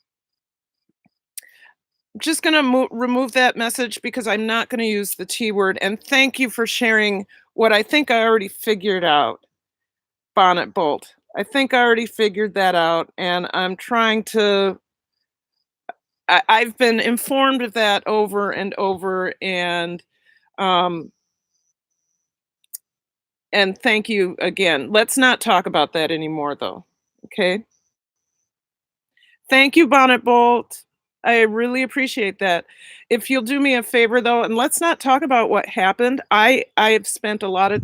just gonna remove that message because I'm not gonna use the T word. And thank you for sharing what I think I already figured out, Bonnet Bolt. I think I already figured that out, and I'm trying to. I've been informed of that over and over, um, and thank you again. Let's not talk about that anymore, though. Okay. Thank you, Bonnet Bolt. I really appreciate that. If you'll do me a favor though, and let's not talk about what happened. I've spent a lot of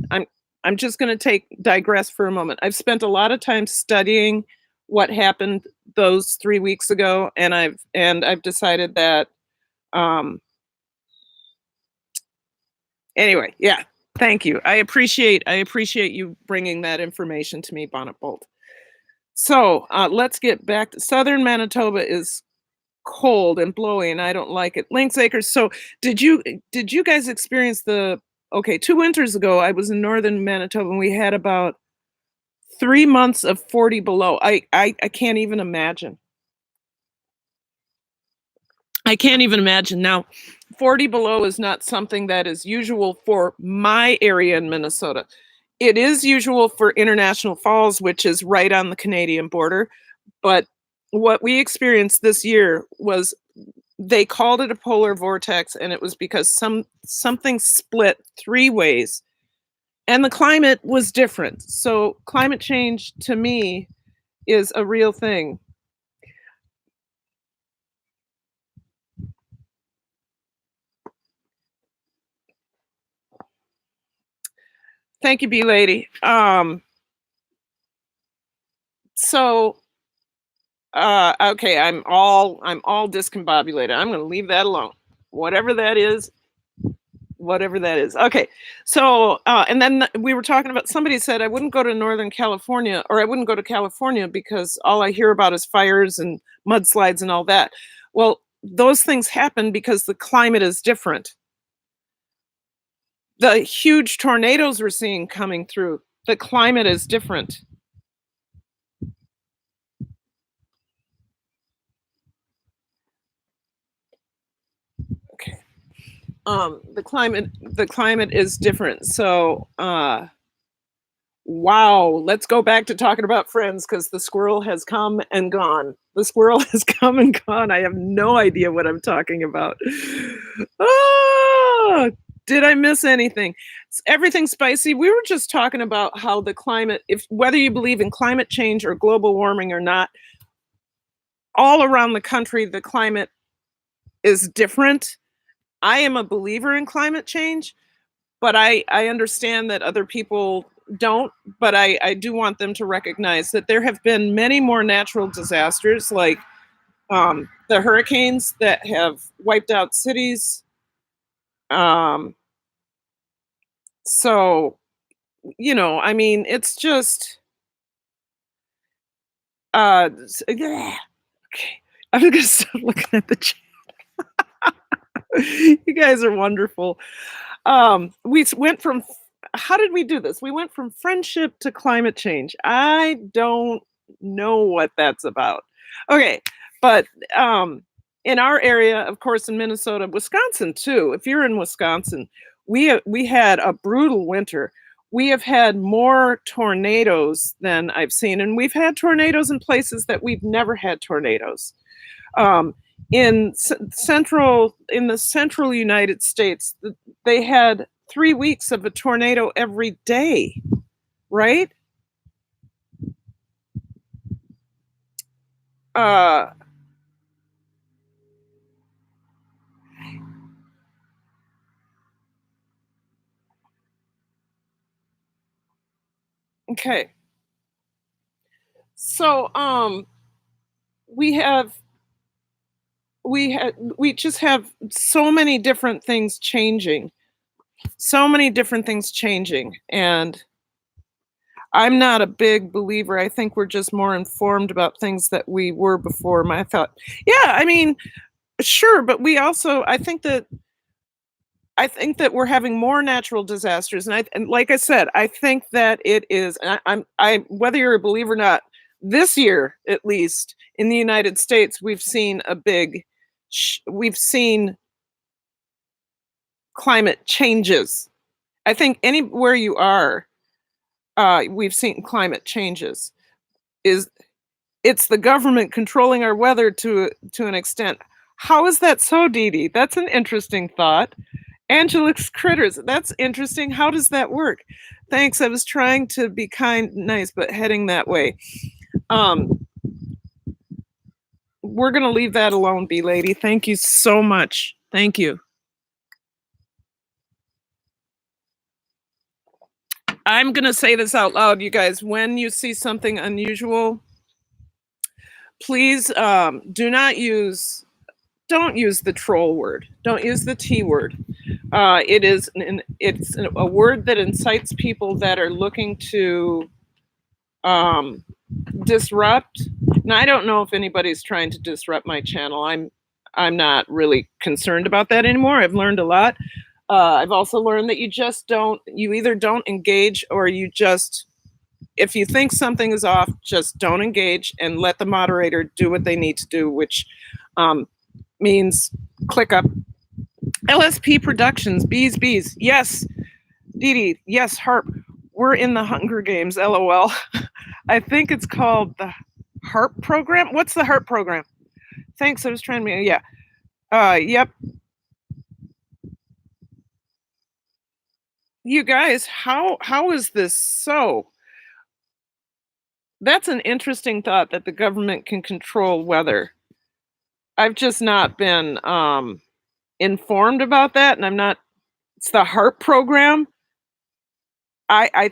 I'm just going to take digress for a moment. I've spent a lot of time studying what happened those 3 weeks ago, and I've decided that um anyway, yeah. Thank you. I appreciate you bringing that information to me, Bonnet Bolt. So, let's get back to Southern Manitoba is cold and blowy, and I don't like it. Lynx Acres. So did you guys experience the okay, 2 winters ago I was in northern Manitoba and we had about 3 months of 40 below. I can't even imagine. I can't even imagine. Now, 40 below is not something that is usual for my area in Minnesota. It is usual for International Falls, which is right on the Canadian border, but what we experienced this year was they called it a polar vortex, and it was because something split 3 ways, and the climate was different. So climate change to me is a real thing. Thank you, B lady. So okay, I'm all discombobulated. I'm gonna leave that alone. Whatever that is, whatever that is. Okay. So, and then we were talking about somebody said I wouldn't go to Northern California or I wouldn't go to California because all I hear about is fires and mudslides and all that. Well, those things happen because the climate is different. The huge tornadoes we're seeing coming through, the climate is different. Okay. The climate is different. So, wow, let's go back to talking about friends because the squirrel has come and gone. The squirrel has come and gone. I have no idea what I'm talking about. Oh, did I miss anything? Everything spicy. We were just talking about how the climate, if whether you believe in climate change or global warming or not, all around the country, the climate is different. I am a believer in climate change, but I understand that other people don't. But I do want them to recognize that there have been many more natural disasters, like the hurricanes that have wiped out cities. Um, so I mean, it's just yeah. Okay. I'm gonna stop looking at the chat. You guys are wonderful. Went from how did we do this? We went from friendship to climate change. I don't know what that's about. Okay, but in our area, of course, in Minnesota, Wisconsin too. If you're in Wisconsin, we had a brutal winter. We have had more tornadoes than I've seen, and we've had tornadoes in places that we've never had tornadoes. Um, in the central United States, they had 3 weeks of a tornado every day, right? Uh, okay. So we have we just have so many different things changing. So many different things changing, and I'm not a big believer. I think we're just more informed about things that we were before. My thought, yeah, I mean, sure, but we also, I think that we're having more natural disasters, and like I said, I think that it is. And I whether you're a believer or not, this year at least in the United States, we've seen we've seen climate changes. I think anywhere you are, we've seen climate changes. Is It's the government controlling our weather to an extent. How is that so, Dee Dee? That's an interesting thought. Angelix Critters, that's interesting. How does that work? Thanks. I was trying to be kind, nice, but heading that way. Um, we're gonna leave that alone, B lady. Thank you so much. Thank you. I'm gonna say this out loud, you guys. When you see something unusual, please don't use the troll word. Don't use the T word. It's a word that incites people that are looking to disrupt. Now, I don't know if anybody's trying to disrupt my channel. I'm not really concerned about that anymore. I've learned a lot. I've also learned that you either don't engage, or if you think something is off, just don't engage and let the moderator do what they need to do, which means click up. LSP Productions, bees. Yes, Dee Dee, yes, Harp. We're in the Hunger Games, LOL. I think it's called the HARP program. What's the HARP program? Thanks, I was trying to, yeah. Yep. You guys, how is this so? That's an interesting thought, that the government can control weather. I've just not been informed about that, and it's the HARP program. I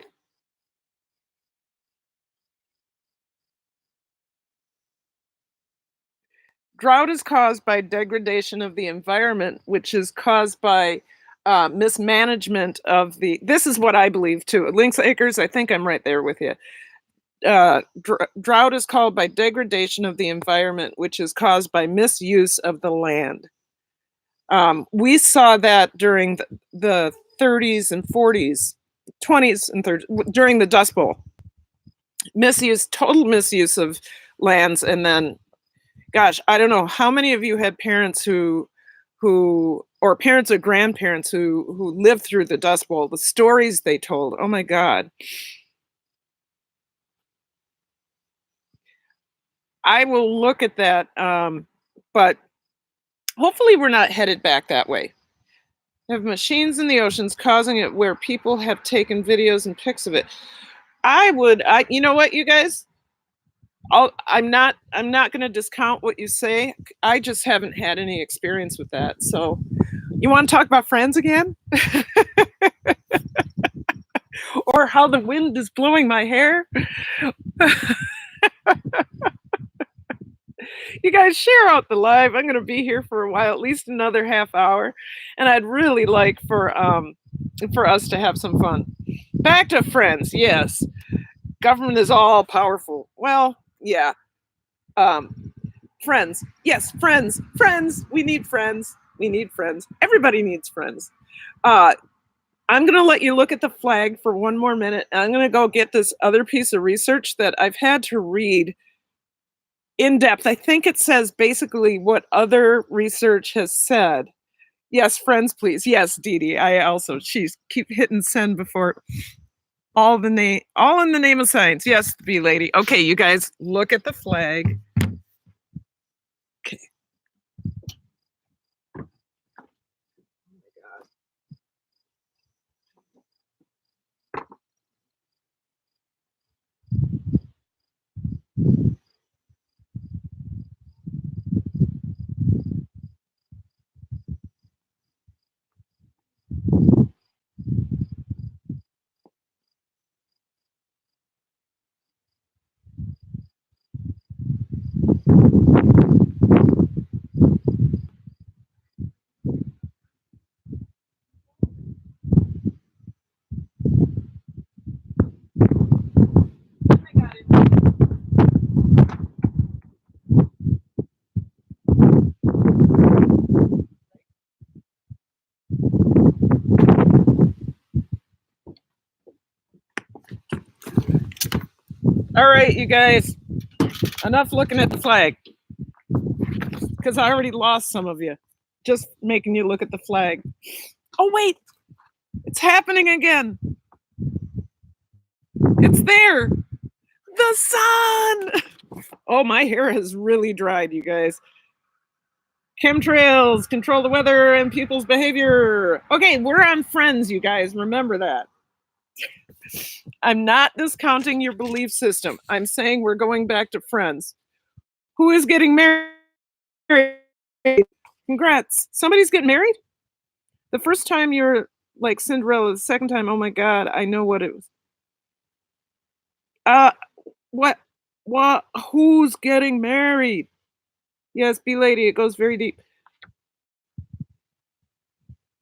Drought is caused by degradation of the environment, which is caused by mismanagement of this is what I believe too. Lynx Acres, I think I'm right there with you. Drought is caused by degradation of the environment, which is caused by misuse of the land. We saw that during the 30s and 40s, 20s and 30s, during the Dust Bowl. Total misuse of lands. And then, gosh, I don't know how many of you had parents or parents or grandparents who lived through the Dust Bowl, the stories they told. Oh my God. I will look at that, but hopefully we're not headed back that way. We have machines in the oceans causing it, where people have taken videos and pics of it. You know what, you guys? I'm not going to discount what you say. I just haven't had any experience with that. So, you want to talk about Friends again? Or how the wind is blowing my hair? You guys, share out the live. I'm going to be here for a while, at least another half hour, and I'd really like for us to have some fun. Back to Friends. Yes, government is all powerful. Well, yeah. Friends. Yes, friends. Friends. We need friends. We need friends. Everybody needs friends. I'm going to let you look at the flag for one more minute. And I'm going to go get this other piece of research that I've had to read in depth. I think it says basically what other research has said. Yes, friends, please. Yes, Dee Dee. She's keep hitting send before all in the name of science. Yes, B lady. Okay, you guys, look at the flag. Okay. All right, you guys, enough looking at the flag because I already lost some of you. Just making you look at the flag. Oh, wait, it's happening again. It's there. The sun. Oh, my hair has really dried, you guys. Chemtrails, control the weather and people's behavior. Okay, we're on Friends, you guys. Remember that. I'm not discounting your belief system. I'm saying we're going back to Friends. Who is getting married? Congrats. Somebody's getting married? The first time you're like Cinderella, the second time, oh my God, I know what it was. What? What? Who's getting married? Yes, be lady. It goes very deep.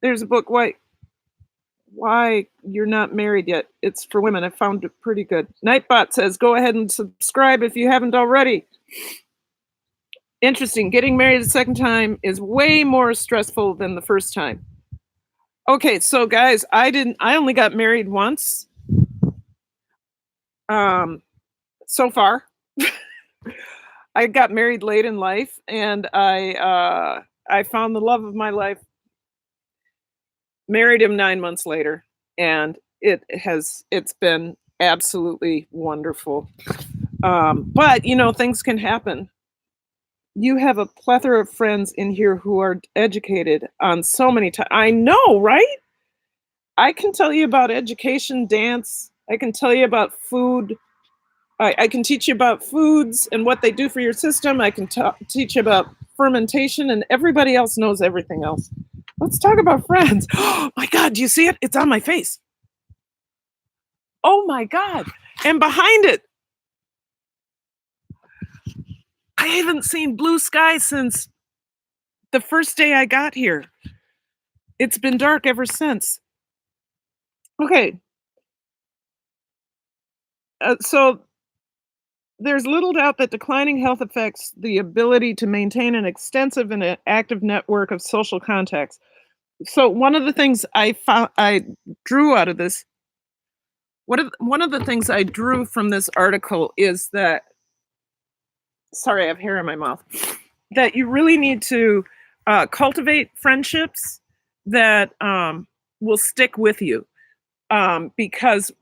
There's a book. Why you're not married yet? It's for women. I found it pretty good. Nightbot says, go ahead and subscribe if you haven't already. Interesting. Getting married the second time is way more stressful than the first time. Okay, so guys, I only got married once. So far. I got married late in life, and I found the love of my life. Married him 9 months later, and it's been absolutely wonderful. But you know, things can happen. You have a plethora of friends in here who are educated on so many times. I know, right? I can tell you about education, dance. I can tell you about food. I can teach you about foods and what they do for your system. I can teach you about fermentation, and everybody else knows everything else. Let's talk about Friends. Oh my God, do you see it? It's on my face. Oh my God. And behind it, I haven't seen blue sky since the first day I got here. It's been dark ever since. Okay. So there's little doubt that declining health affects the ability to maintain an extensive and active network of social contacts. So one of the things I drew out of this, one of the things I drew from this article is that, sorry, I have hair in my mouth, that you really need to cultivate friendships that will stick with you, because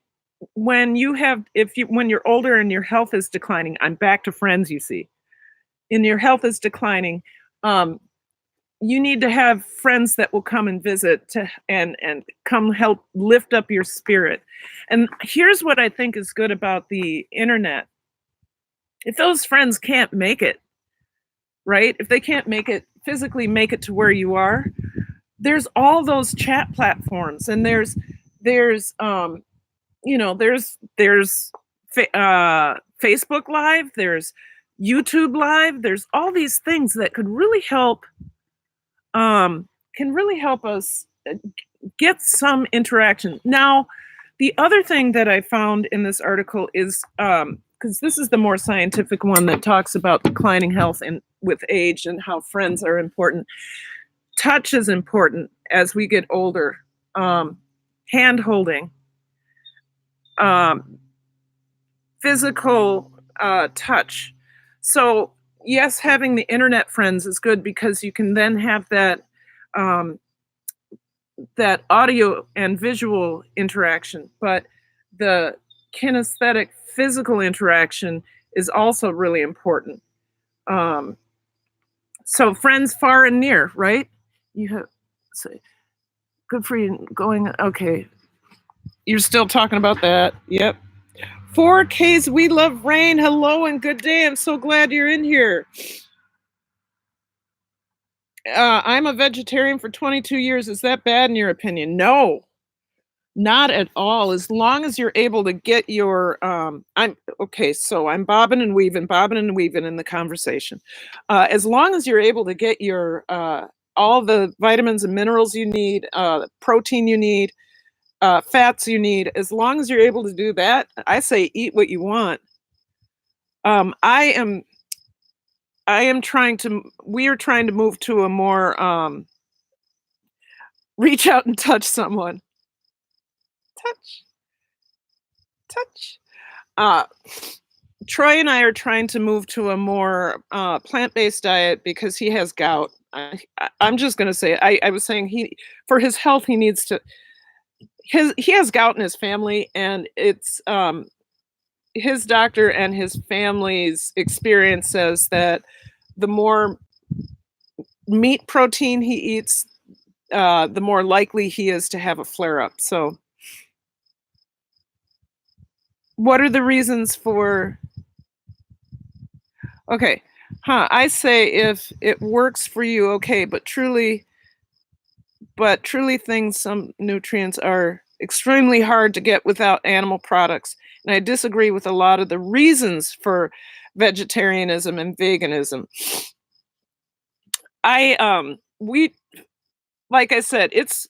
when you're older and your health is declining, I'm back to Friends, you see, and your health is declining, you need to have friends that will come and visit and come help lift up your spirit. And here's what I think is good about the internet. If those friends can't make it, right? If they can't physically make it to where you are, there's all those chat platforms, and there's Facebook Live, there's YouTube Live, there's all these things that could really help us get some interaction. Now, the other thing that I found in this article is, because this is the more scientific one that talks about declining health and with age and how friends are important. Touch is important as we get older. Hand holding, physical touch. So yes, having the internet friends is good because you can then have that that audio and visual interaction, but the kinesthetic physical interaction is also really important. So friends far and near, right? You have, so, good for you going, okay. You're still talking about that. Yep. 4Ks, we love rain. Hello and good day. I'm so glad you're in here. I'm a vegetarian for 22 years. Is that bad in your opinion? No, not at all. As long as you're able to get your, I'm bobbing and weaving in the conversation. As long as you're able to get your, all the vitamins and minerals you need, protein you need, fats you need, as long as you're able to do that, I say eat what you want. We are trying to move to a more, reach out and touch someone. Touch. Troy and I are trying to move to a more plant-based diet because he has gout. I'm just going to say it. I was saying for his health, he needs to. He has gout in his family, and it's his doctor and his family's experience says that the more meat protein he eats, the more likely he is to have a flare up. So, what are the reasons for? Okay, I say if it works for you, okay, but truly things, some nutrients are extremely hard to get without animal products. And I disagree with a lot of the reasons for vegetarianism and veganism. We, like I said, it's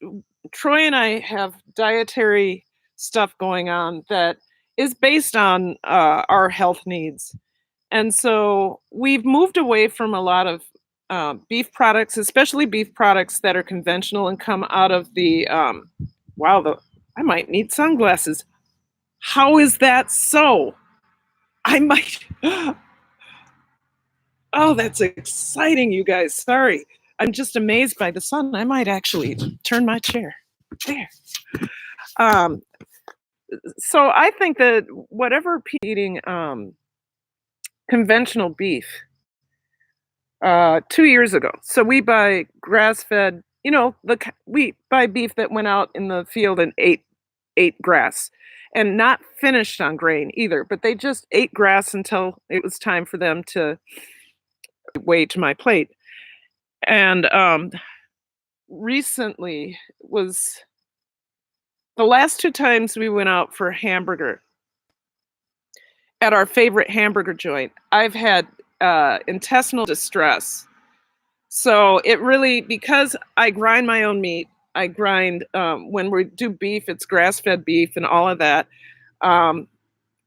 Troy and I have dietary stuff going on that is based on our health needs. And so we've moved away from a lot of beef products, especially beef products that are conventional and come out of the, I might need sunglasses. How is that so? I might, oh, that's exciting, you guys. Sorry. I'm just amazed by the sun. I might actually turn my chair. There. Um, so I think that whatever eating conventional beef 2 years ago. So we buy grass fed, we buy beef that went out in the field and ate grass and not finished on grain either, but they just ate grass until it was time for them to weigh to my plate. And recently was the last 2 times we went out for hamburger at our favorite hamburger joint, I've had intestinal distress. So it really, because I grind my own meat, I grind, when we do beef, it's grass fed beef and all of that.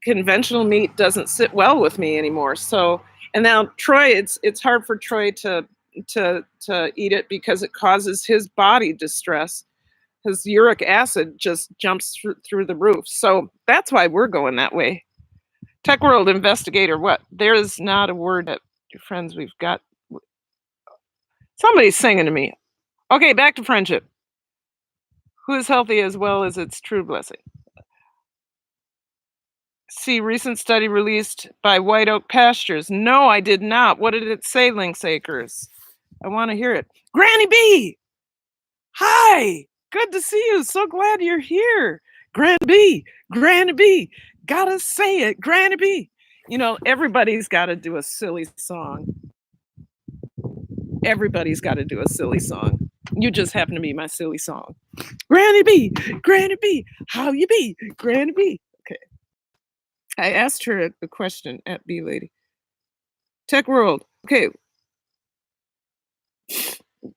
Conventional meat doesn't sit well with me anymore. So, and now Troy, it's hard for Troy to eat it because it causes his body distress. His uric acid just jumps through the roof. So that's why we're going that way. Tech World Investigator, what? There is not a word that your friends we've got. Somebody's singing to me. Okay, back to friendship. Who is healthy as well as its true blessing? See recent study released by White Oak Pastures. No, I did not. What did it say, Lynx Acres? I want to hear it. Granny B! Hi! Good to see you. So glad you're here. Granny B! Granny B! Gotta say it, Granny B! Everybody's got to do a silly song. Everybody's got to do a silly song. You just happen to be my silly song. Granny B! Granny B! How you be? Granny B! Okay. I asked her a question at B Lady. Tech World. Okay.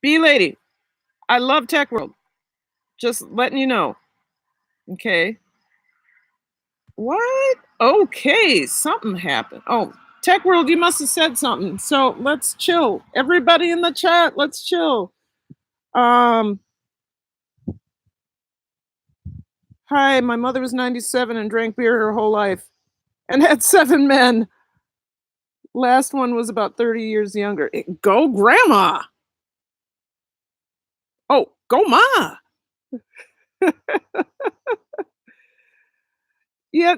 B Lady. I love Tech World. Just letting you know. Okay. What? Okay. Something happened. Oh, Tech World, you must have said something. So let's chill. Everybody in the chat, let's chill. Hi, my mother was 97 and drank beer her whole life and had 7 men. Last one was about 30 years younger. Go grandma. Oh, go ma. Yeah,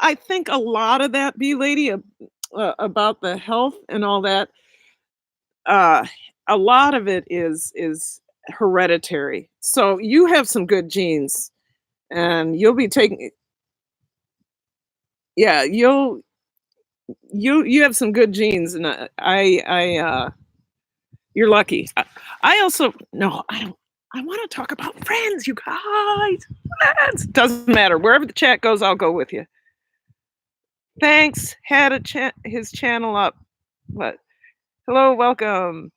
I think a lot of that, B Lady, about the health and all that, a lot of it is hereditary. So you have some good genes and you'll be taking, yeah, you have some good genes, and you're lucky. I also no, I don't. I want to talk about friends, you guys. Friends. Doesn't matter. Wherever the chat goes, I'll go with you. Thanks. Had his channel up. What? Hello, welcome.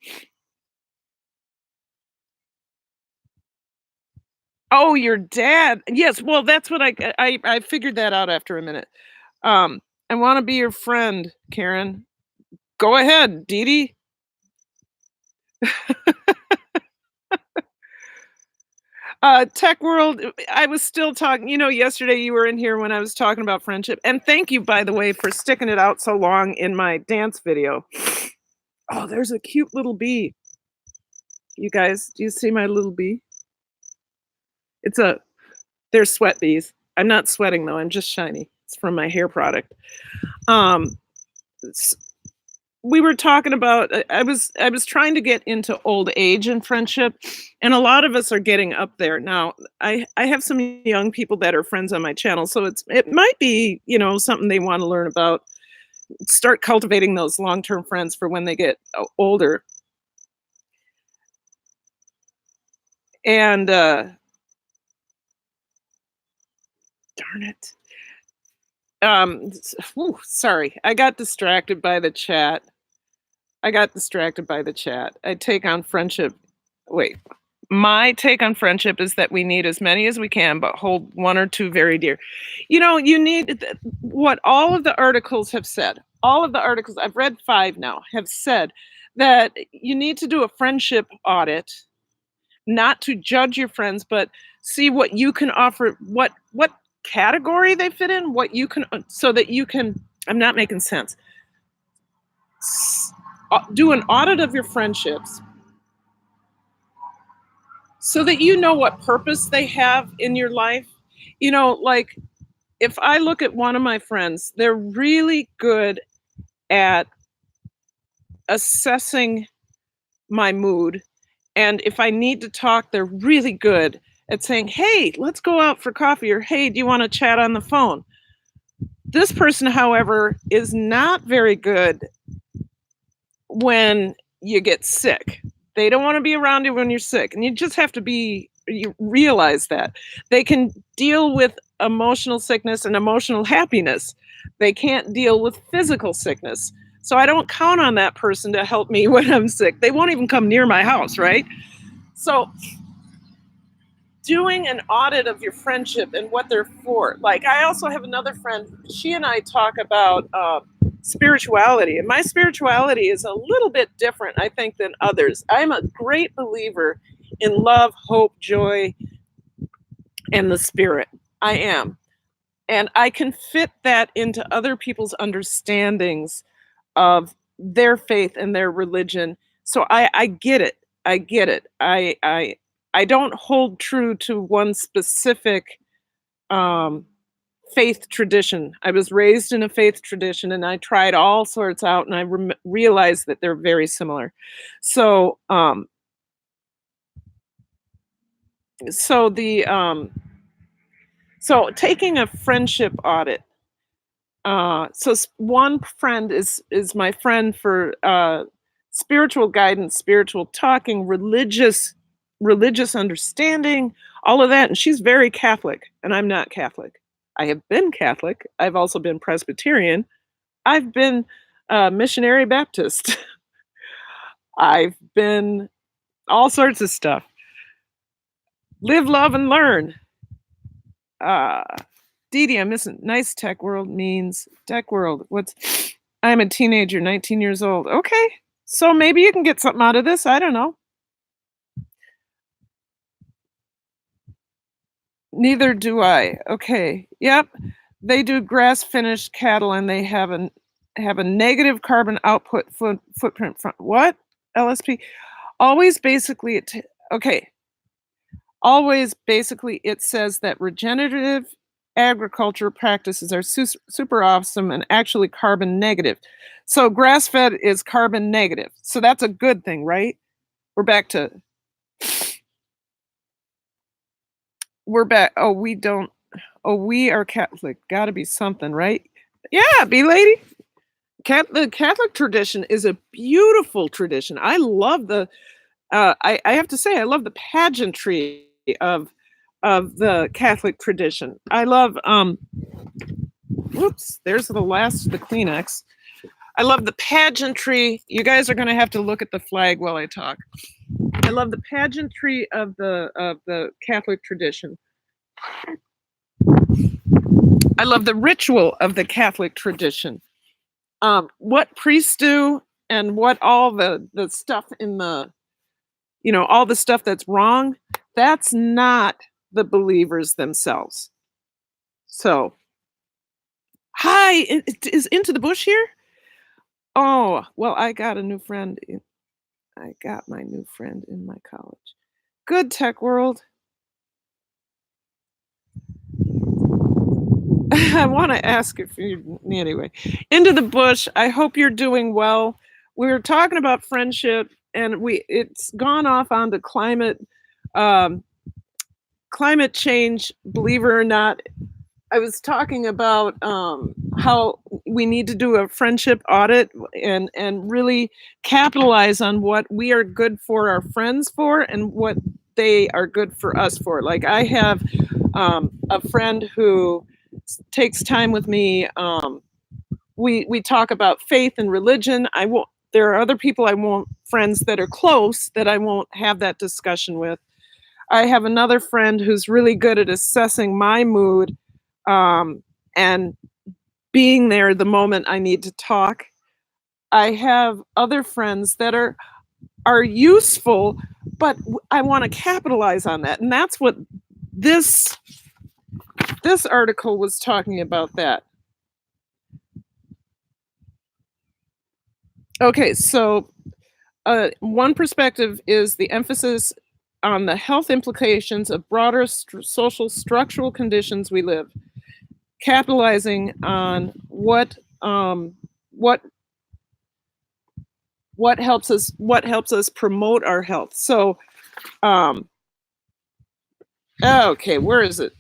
Oh, your dad. Yes. Well, that's what I figured that out after a minute. I want to be your friend, Karen. Go ahead, Dee Dee. Tech World, I was still talking, yesterday you were in here when I was talking about friendship. And thank you, by the way, for sticking it out so long in my dance video. Oh, there's a cute little bee. You guys, do you see my little bee? They're sweat bees. I'm not sweating though, I'm just shiny. It's from my hair product. Um, we were talking about I was trying to get into old age and friendship, and a lot of us are getting up there now. I have some young people that are friends on my channel, so it might be something they want to learn about. Start cultivating those long-term friends for when they get older. And darn it. Sorry, I got distracted by the chat. I take on friendship. Wait, my take on friendship is that we need as many as we can, but hold one or two very dear. You need what all of the articles have said. All of the articles, I've read 5 now, have said that you need to do a friendship audit, not to judge your friends, but see what you can offer, what category they fit in, what you can, so that you can, I'm not making sense. Do an audit of your friendships so that you know what purpose they have in your life. Like if I look at one of my friends, they're really good at assessing my mood. And if I need to talk, they're really good at saying, hey, let's go out for coffee, or hey, do you want to chat on the phone? This person, however, is not very good when you get sick. They don't want to be around you when you're sick. And you just have to you realize that. They can deal with emotional sickness and emotional happiness. They can't deal with physical sickness. So I don't count on that person to help me when I'm sick. They won't even come near my house, right? So doing an audit of your friendship and what they're for. Like I also have another friend, she and I talk about spirituality, and my spirituality is a little bit different, I think, than others. I'm a great believer in love, hope, joy, and the spirit. I am. And I can fit that into other people's understandings of their faith and their religion. So I get it. I get it. I don't hold true to one specific faith tradition. I was raised in a faith tradition, and I tried all sorts out, and I realized that they're very similar. So, so taking a friendship audit. So one friend is my friend for spiritual guidance, spiritual talking, religious understanding, all of that, and she's very Catholic, and I'm not Catholic. I have been Catholic. I've also been Presbyterian. I've been missionary Baptist. I've been all sorts of stuff. Live, love, and learn. Dee Dee, I'm missing. Nice Tech World means Tech World. I'm a teenager, 19 years old. Okay, so maybe you can get something out of this. I don't know. Neither do I. Okay. Yep. They do grass finished cattle, and they have a negative carbon output footprint from what? LSP. Always basically Always basically it says that regenerative agriculture practices are super awesome and actually carbon negative. So grass fed is carbon negative. So that's a good thing, right? We're back. Oh, we are Catholic. Gotta be something, right? Yeah, bee lady. The Catholic tradition is a beautiful tradition. I love I have to say, I love the pageantry of the Catholic tradition. I love, whoops, there's the Kleenex. I love the pageantry. You guys are gonna have to look at the flag while I talk. I love the pageantry of the Catholic tradition. I love the ritual of the Catholic tradition. What priests do and what all the stuff in the, all the stuff that's wrong, That's not the believers themselves. So, hi, is Into the Bush here? Oh, well, I got a new friend. I got my new friend in my college. Good tech world. I want to ask if you, anyway, Into the Bush. I hope you're doing well. We were talking about friendship, and it's gone off onto um, climate change. Believe it or not, I was talking about how we need to do a friendship audit and really capitalize on what we are good for our friends for and what they are good for us for. Like I have a friend who takes time with me. We talk about faith and religion. I won't. There are other people I won't friends that are close that I won't have that discussion with. I have another friend who's really good at assessing my mood and being there the moment I need to talk. I have other friends that are useful, but I want to capitalize on that, and that's what this article was talking about. That. Okay, so one perspective is the emphasis on the health implications of broader social structural conditions we live, capitalizing on what helps us promote our health. So, okay, where is it?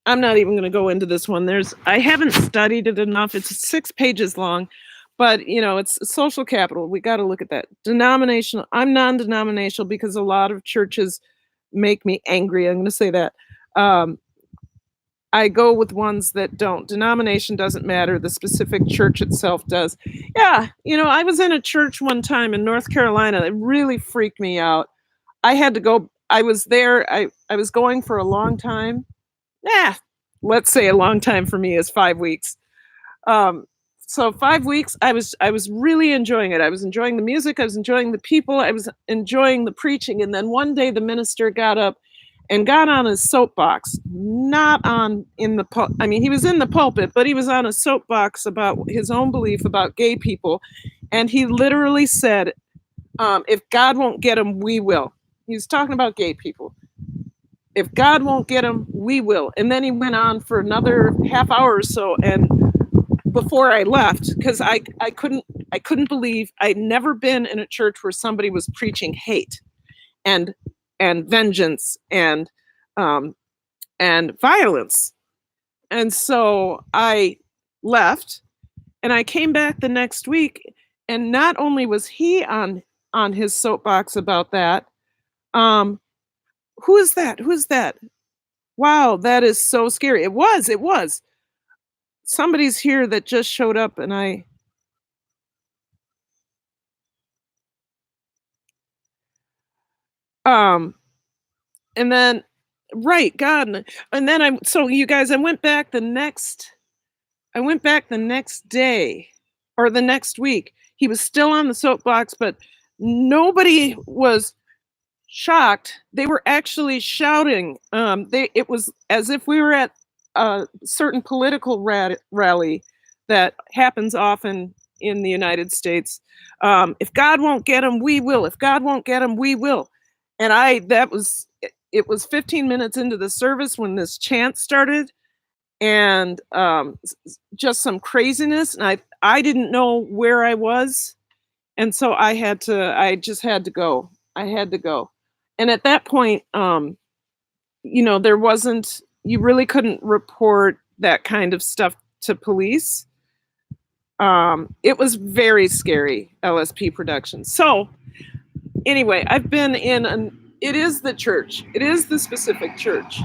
I'm not even going to go into this one. I haven't studied it enough. It's 6 pages long, but it's social capital. We got to look at that. Denominational. I'm non-denominational because a lot of churches make me angry. I'm going to say that. I go with ones that don't. Denomination doesn't matter. The specific church itself does. Yeah, I was in a church one time in North Carolina. It really freaked me out. I had to go. I was there. I was going for a long time. Let's say a long time for me is 5 weeks. So 5 weeks, I was really enjoying it. I was enjoying the music. I was enjoying the people. I was enjoying the preaching. And then one day the minister got up and got on his soapbox, not on in the I mean, he was in the pulpit, but he was on a soapbox about his own belief about gay people. And he literally said, if God won't get them, we will. He was talking about gay people. If God won't get them, we will. And then he went on for another half hour or so. And before I left, because I couldn't believe I'd never been in a church where somebody was preaching hate and vengeance and violence. And so I left and I came back the next week, and not only was he on his soapbox about that, who is that? Who's that? Wow, that is so scary. It was. Somebody's here that just showed up, and and then right, God, and then so you guys, I went back the next day or the next week. He was still on the soapbox, but nobody was shocked. They were actually shouting. It was as if we were at a certain political rally that happens often in the United States. If God won't get them, we will. If God won't get them, we will. And it was 15 minutes into the service when this chant started, and just some craziness. And I didn't know where I was. And so I just had to go. I had to go. And at that point, you really couldn't report that kind of stuff to police. It was very scary, LSP production. So anyway, I've been it is the church. It is the specific church.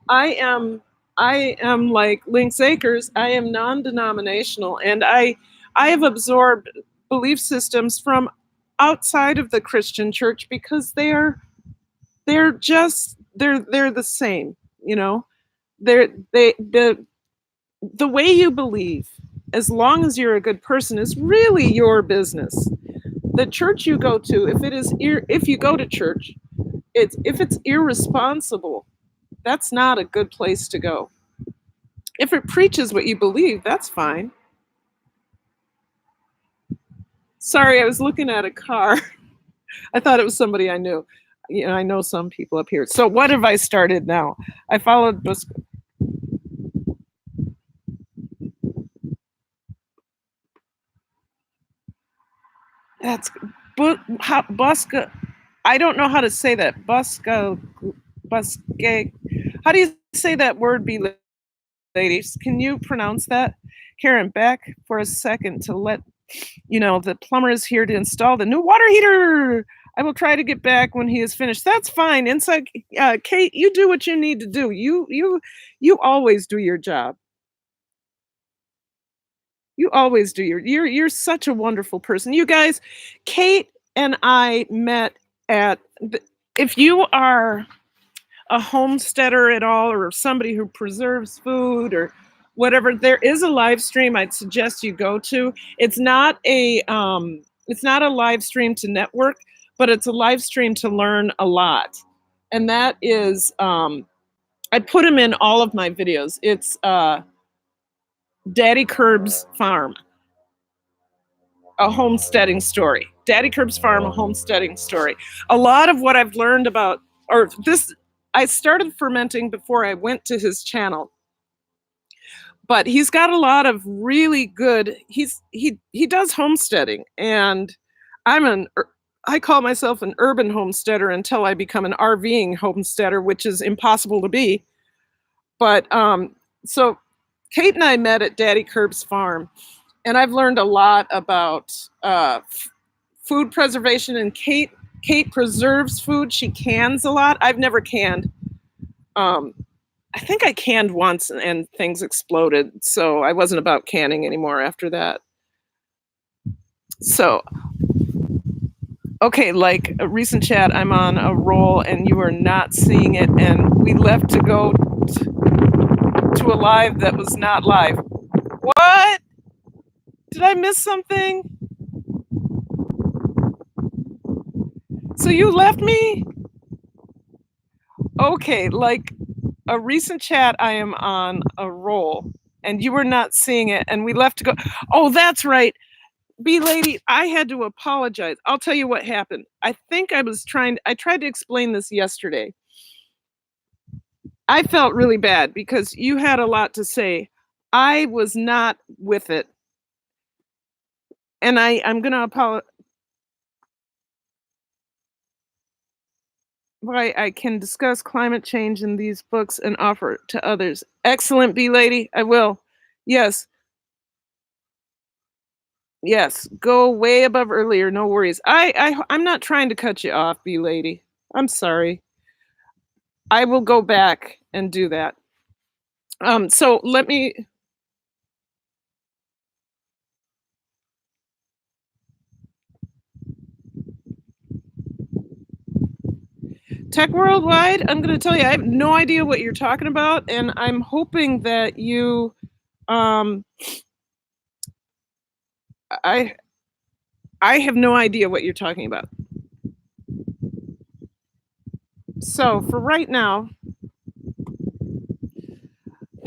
I am like Lynx Acres. I am non-denominational, and I have absorbed belief systems from outside of the Christian church because they're the same, the way you believe, as long as you're a good person, is really your business. The church you go to, if you go to church, if it's irresponsible, that's not a good place to go. If it preaches what you believe, that's fine. Sorry, I was looking at a car. I thought it was somebody I knew. You know, I know some people up here. So what have I started now? I followed Busca. That's Busca. I don't know how to say that. Busque. How do you say that word, be ladies? Can you pronounce that? Karen, back for a second to let you know the plumber is here to install the new water heater. I will try to get back when he is finished. That's fine. Inside, Kate, you do what you need to do. You always do your job. You always do you're such a wonderful person. You guys, Kate and I met at if you are a homesteader at all or somebody who preserves food or whatever, there is a live stream I'd suggest you go to. It's not a live stream to network, but it's a live stream to learn a lot. And that is I put them in all of my videos. It's Daddy Curb's Farm, a homesteading story. Daddy Curb's Farm, a homesteading story. A lot of what I've learned about, or this, I started fermenting before I went to his channel, but he's got a lot of really good. He does homesteading, and I call myself an urban homesteader until I become an RVing homesteader, which is impossible to be. But so Kate and I met at Daddy Curb's Farm, and I've learned a lot about food preservation. And Kate preserves food. She cans a lot. I've never canned. I think I canned once and things exploded, so I wasn't about canning anymore after that. So, okay, like a recent chat, I'm on a roll and you are not seeing it, and we left to go to a live that was not live. What? Did I miss something? So you left me? Okay, like a recent chat, I am on a roll and you were not seeing it and we left to go. Oh, that's right. B lady, I had to apologize. I'll tell you what happened. I think I tried to explain this yesterday. I felt really bad because you had a lot to say. I was not with it. And I'm going to apologize. Why I can discuss climate change in these books and offer to others. Excellent, B lady. I will. Yes. Yes. Go way above earlier. No worries. I'm not trying to cut you off, B lady. I'm sorry. I will go back and do that. So let me. Tech Worldwide, I'm going to tell you, I have no idea what you're talking about, and I'm hoping that you, I have no idea what you're talking about. So for right now,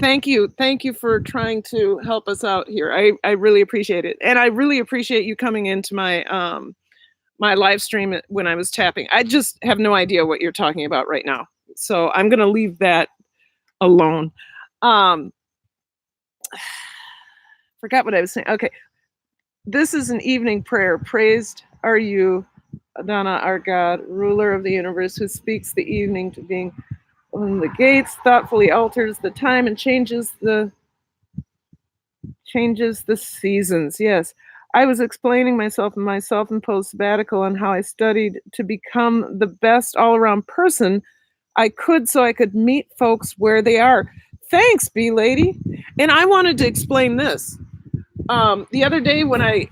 thank you for trying to help us out here. I really appreciate it, and I really appreciate you coming into my my live stream when I was tapping. I just have no idea what you're talking about right now. So I'm going to leave that alone. Forgot what I was saying. Okay. This is an evening prayer. Praised are you, Adonai, our God, ruler of the universe, who speaks the evening to being on the gates, thoughtfully alters the time and changes the seasons. Yes. I was explaining myself in my self-imposed sabbatical on how I studied to become the best all-around person I could so I could meet folks where they are. Thanks, B lady. And I wanted to explain this. The other day when I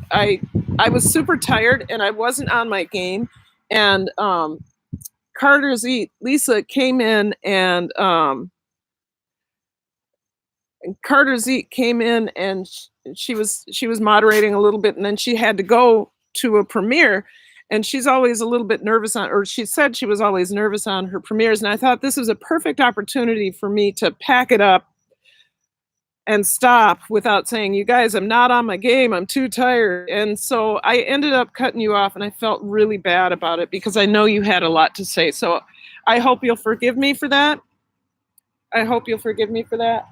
was super tired and I wasn't on my game, and Carter's Eat, Lisa came in and Carter's Eat came in and she was moderating a little bit, and then she had to go to a premiere, and she's always a little bit nervous on, or she said she was always nervous on her premieres. And I thought this was a perfect opportunity for me to pack it up and stop without saying, "You guys, I'm not on my game. I'm too tired." And so I ended up cutting you off, and I felt really bad about it because I know you had a lot to say. So I hope you'll forgive me for that. I hope you'll forgive me for that.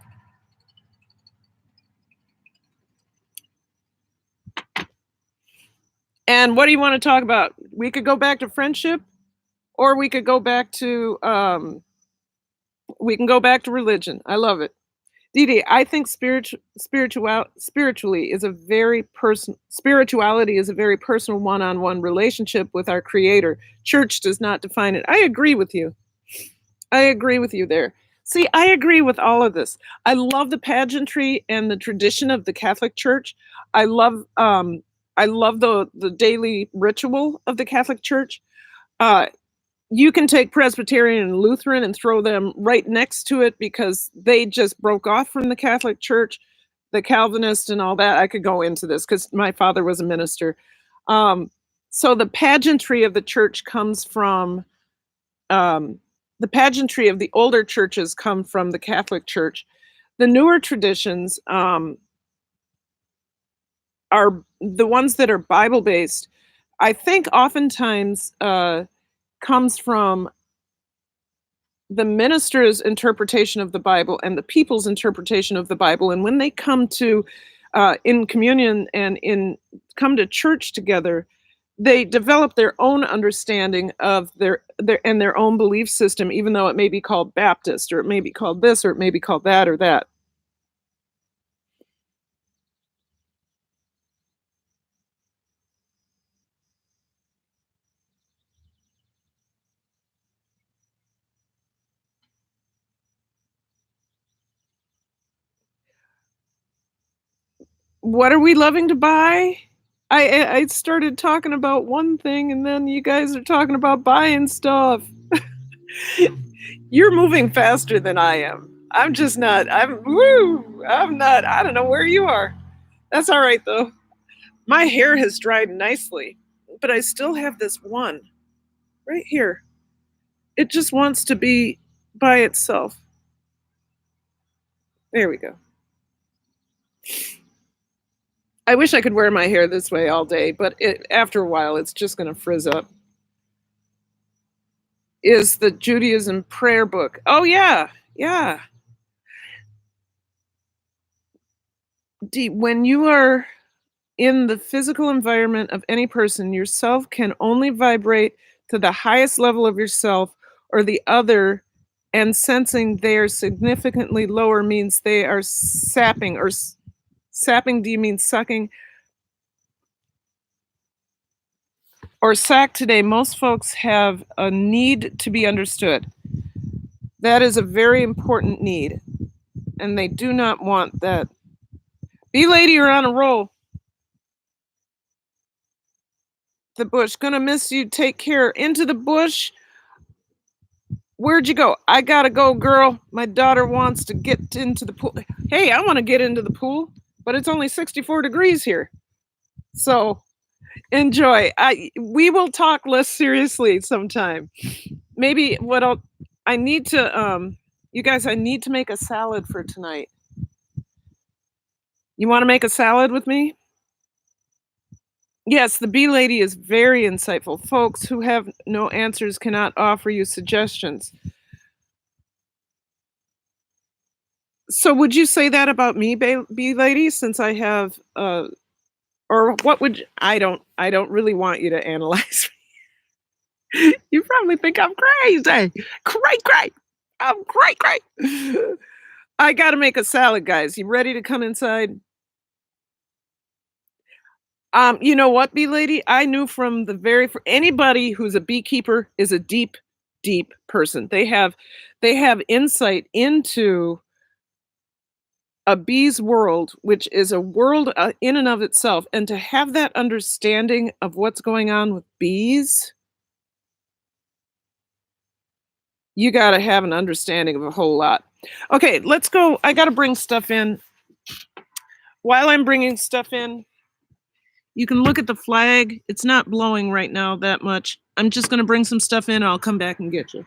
And what do you want to talk about? We could go back to friendship, or we could go back to we can go back to religion. I love it. Dee Dee, I think spirituality is a very personal one-on-one relationship with our creator. Church does not define it. I agree with you. I agree with you there. See, I agree with all of this. I love the pageantry and the tradition of the Catholic Church. I love the daily ritual of the Catholic Church. You can take Presbyterian and Lutheran and throw them right next to it because they just broke off from the Catholic Church, the Calvinist and all that. I could go into this because my father was a minister. So the pageantry of the church comes from, the pageantry of the older churches come from the Catholic Church. The newer traditions are the ones that are Bible-based. I think oftentimes comes from the minister's interpretation of the Bible and the people's interpretation of the Bible. And when they come to in communion and come to church together, they develop their own understanding of their own belief system, even though it may be called Baptist, or it may be called this, or it may be called that or that. What are we loving to buy? I started talking about one thing, and then you guys are talking about buying stuff. You're moving faster than I am. I'm just not. I'm not. I don't know where you are. That's all right though. My hair has dried nicely, but I still have this one right here. It just wants to be by itself. There we go. I wish I could wear my hair this way all day, but after a while, it's just going to frizz up. Is the Judaism prayer book? Oh yeah, yeah. When you are in the physical environment of any person, yourself can only vibrate to the highest level of yourself or the other, and sensing they are significantly lower means they are sapping, or sapping, do you mean sucking? Or sack today, most folks have a need to be understood. That is a very important need, and they do not want that. Bee lady, you're on a roll. The bush, gonna miss you. Take care. Into the bush. Where'd you go? I gotta go, girl. My daughter wants to get into the pool. Hey, I want to get into the pool, but it's only 64 degrees here. So enjoy. We will talk less seriously sometime. Maybe I need to you guys, I need to make a salad for tonight. You want to make a salad with me? Yes, the bee lady is very insightful. Folks who have no answers cannot offer you suggestions. So would you say that about me, bee lady, since I have or what would I don't really want you to analyze me. You probably think I'm crazy. Great. I'm great. I got to make a salad, guys. You ready to come inside? You know what, bee lady? I knew from the anybody who's a beekeeper is a deep person. They have insight into a bee's world, which is a world in and of itself, and to have that understanding of what's going on with bees, you got to have an understanding of a whole lot. Okay, let's go. I got to bring stuff in. While I'm bringing stuff in, You can look at the flag. It's not blowing right now that much. I'm just going to bring some stuff in. I'll come back and get you.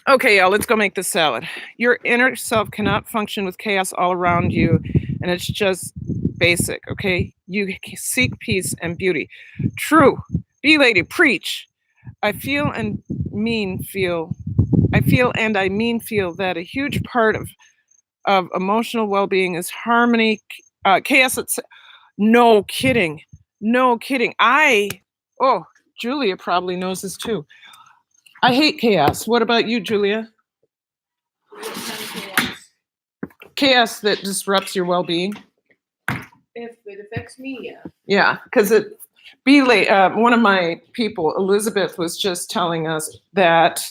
Okay, y'all, let's go make this salad. Your inner self cannot function with chaos all around you, and it's just basic, okay? You seek peace and beauty. True. Be lady, preach. I feel and feel that a huge part of emotional well-being is harmony. Chaos, no kidding. No kidding. Oh, Julia probably knows this too. I hate chaos. What about you, Julia? Chaos that disrupts your well-being. If it affects me, yeah. Yeah, because one of my people, Elizabeth, was just telling us that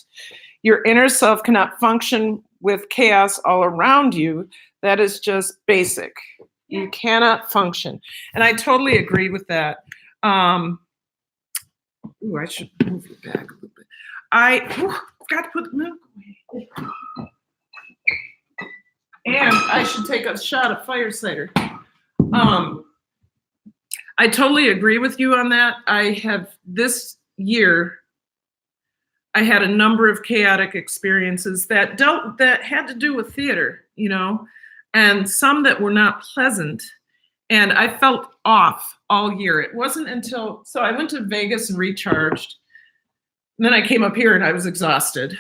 your inner self cannot function with chaos all around you. That is just basic. You cannot function. And I totally agree with that. I should move it back a little bit. I forgot to put the milk away. And I should take a shot of fire cider. I totally agree with you on that. This year, I had a number of chaotic experiences that had to do with theater, and some that were not pleasant. And I felt off all year. It wasn't until, so I went to Vegas and recharged. And then I came up here and I was exhausted.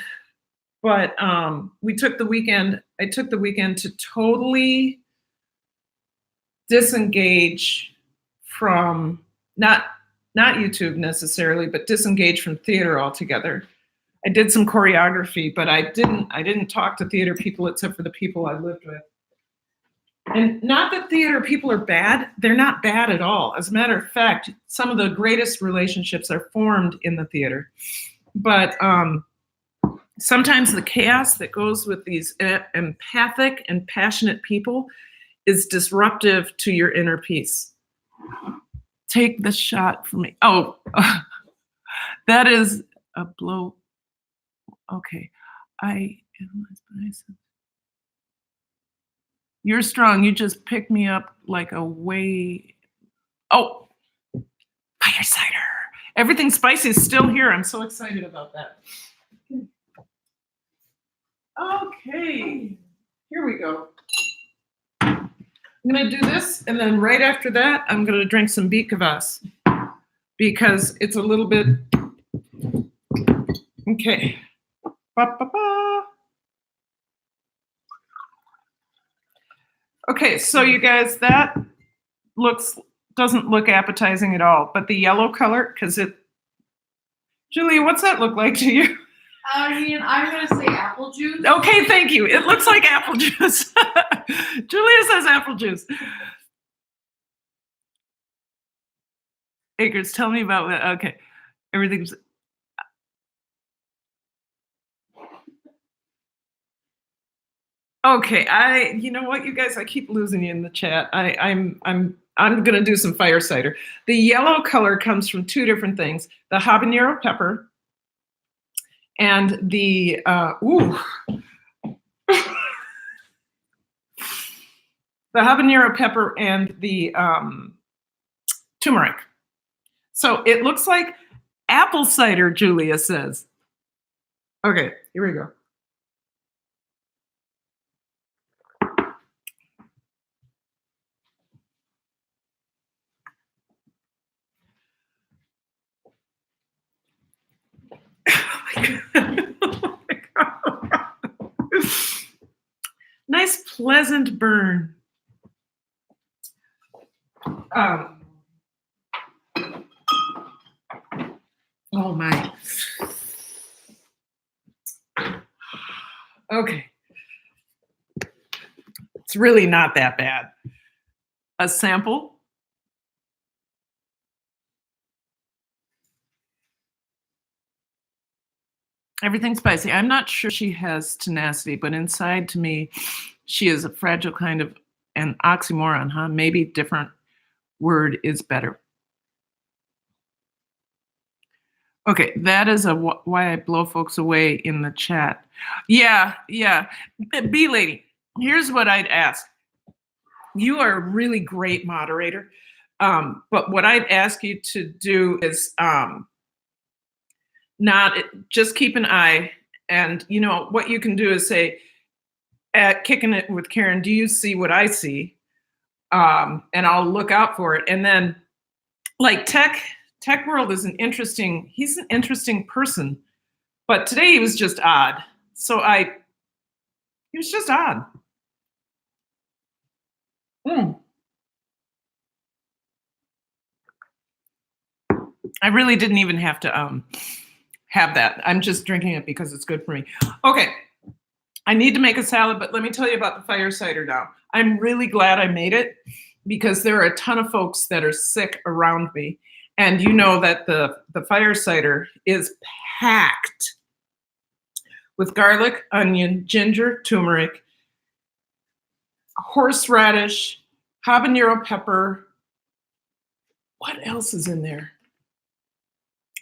But I took the weekend to totally disengage from, not YouTube necessarily, but disengage from theater altogether. I did some choreography, but I didn't talk to theater people except for the people I lived with. And not that theater people are bad. They're not bad at all. As a matter of fact, some of the greatest relationships are formed in the theater. But sometimes the chaos that goes with these empathic and passionate people is disruptive to your inner peace. Take the shot for me. Oh, that is a blow. Okay. You're strong. You just picked me up like a way. Oh, fire cider. Everything spicy is still here. I'm so excited about that. Okay, here we go. I'm gonna do this, and then right after that, I'm gonna drink some beet kvass because it's a little bit, okay. Ba-ba-ba. Okay, so you guys, that doesn't look appetizing at all, but the yellow color, Julia, what's that look like to you? I mean, I'm going to say apple juice. Okay, thank you. It looks like apple juice. Julia says apple juice. Acres, tell me about it. Okay, everything's. Okay, you know what, you guys, I keep losing you in the chat. I'm gonna do some fire cider. The yellow color comes from two different things: the habanero pepper and the the habanero pepper and the turmeric. So it looks like apple cider, Julia says. Okay, here we go. Oh my God. Nice, pleasant burn. Oh my. Okay. It's really not that bad. A sample. Everything's spicy. I'm not sure she has tenacity, but inside to me, she is a fragile kind of an oxymoron, huh? Maybe different word is better. Okay, that is a why I blow folks away in the chat. Yeah. B lady, here's what I'd ask. You are a really great moderator. But what I'd ask you to do is not just keep an eye. And you know what you can do is say, at Kicking It with Karen, do you see what I see? And I'll look out for it. And then like Tech World is he's an interesting person, but today he was just odd. He was just odd. I really didn't even have to have that. I'm just drinking it because it's good for me. Okay, I need to make a salad, but let me tell you about the fire cider now. I'm really glad I made it because there are a ton of folks that are sick around me. And you know that the fire cider is packed with garlic, onion, ginger, turmeric, horseradish, habanero pepper. What else is in there?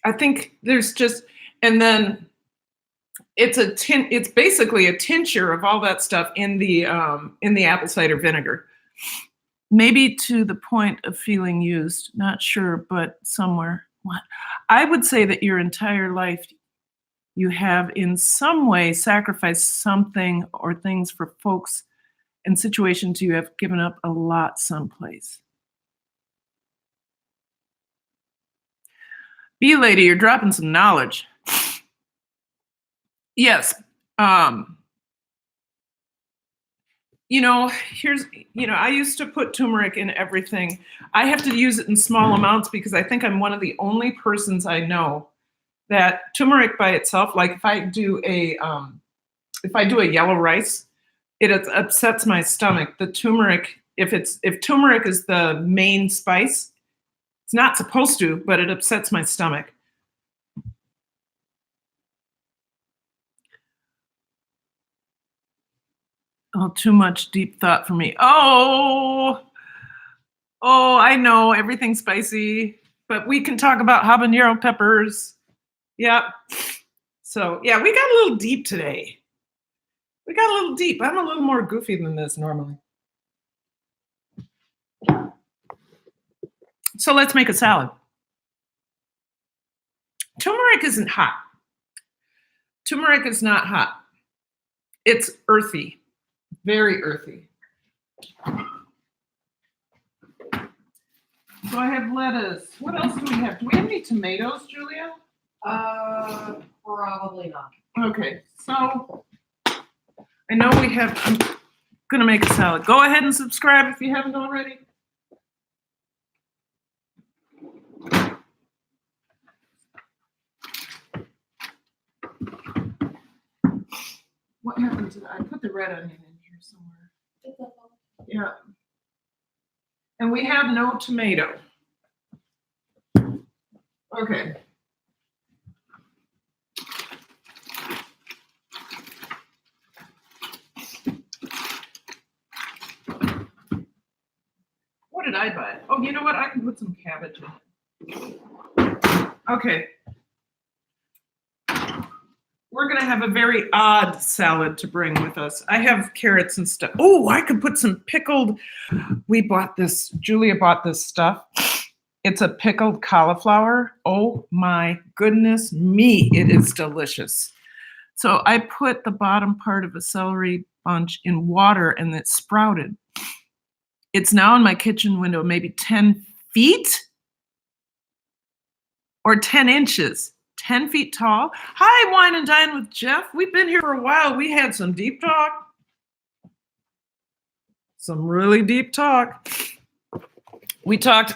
I think there's just, and then it's basically a tincture of all that stuff in the apple cider vinegar. Maybe to the point of feeling used, not sure, but somewhere. What? I would say that your entire life you have in some way sacrificed something or things for folks and situations you have given up a lot someplace. B lady, you're dropping some knowledge. Yes. I used to put turmeric in everything. I have to use it in small amounts because I think I'm one of the only persons I know that turmeric by itself, like if I do a yellow rice, it upsets my stomach. The turmeric, if turmeric is the main spice, it's not supposed to, but it upsets my stomach. Oh, too much deep thought for me. Oh, I know everything's spicy, but we can talk about habanero peppers. Yep. So yeah, we got a little deep today. I'm a little more goofy than this normally. So let's make a salad. Turmeric isn't hot. Turmeric is not hot. It's earthy. Very earthy. So I have lettuce. What else do we have? Do we have any tomatoes, Julia? Probably not. Okay, so I know we have. I'm gonna make a salad. Go ahead and subscribe if you haven't already. What happened to that? I put the red onion in here somewhere. Yeah. And we have no tomato. Okay. What did I buy? Oh, you know what? I can put some cabbage in. Okay. We're going to have a very odd salad to bring with us. I have carrots and stuff. Oh, I could put some pickled. Julia bought this stuff. It's a pickled cauliflower. Oh my goodness me, it is delicious. So I put the bottom part of a celery bunch in water and it sprouted. It's now in my kitchen window, maybe 10 feet or 10 inches. 10 feet tall. Hi, Wine and Dine with Jeff. We've been here for a while. We had some deep talk. Some really deep talk. We talked,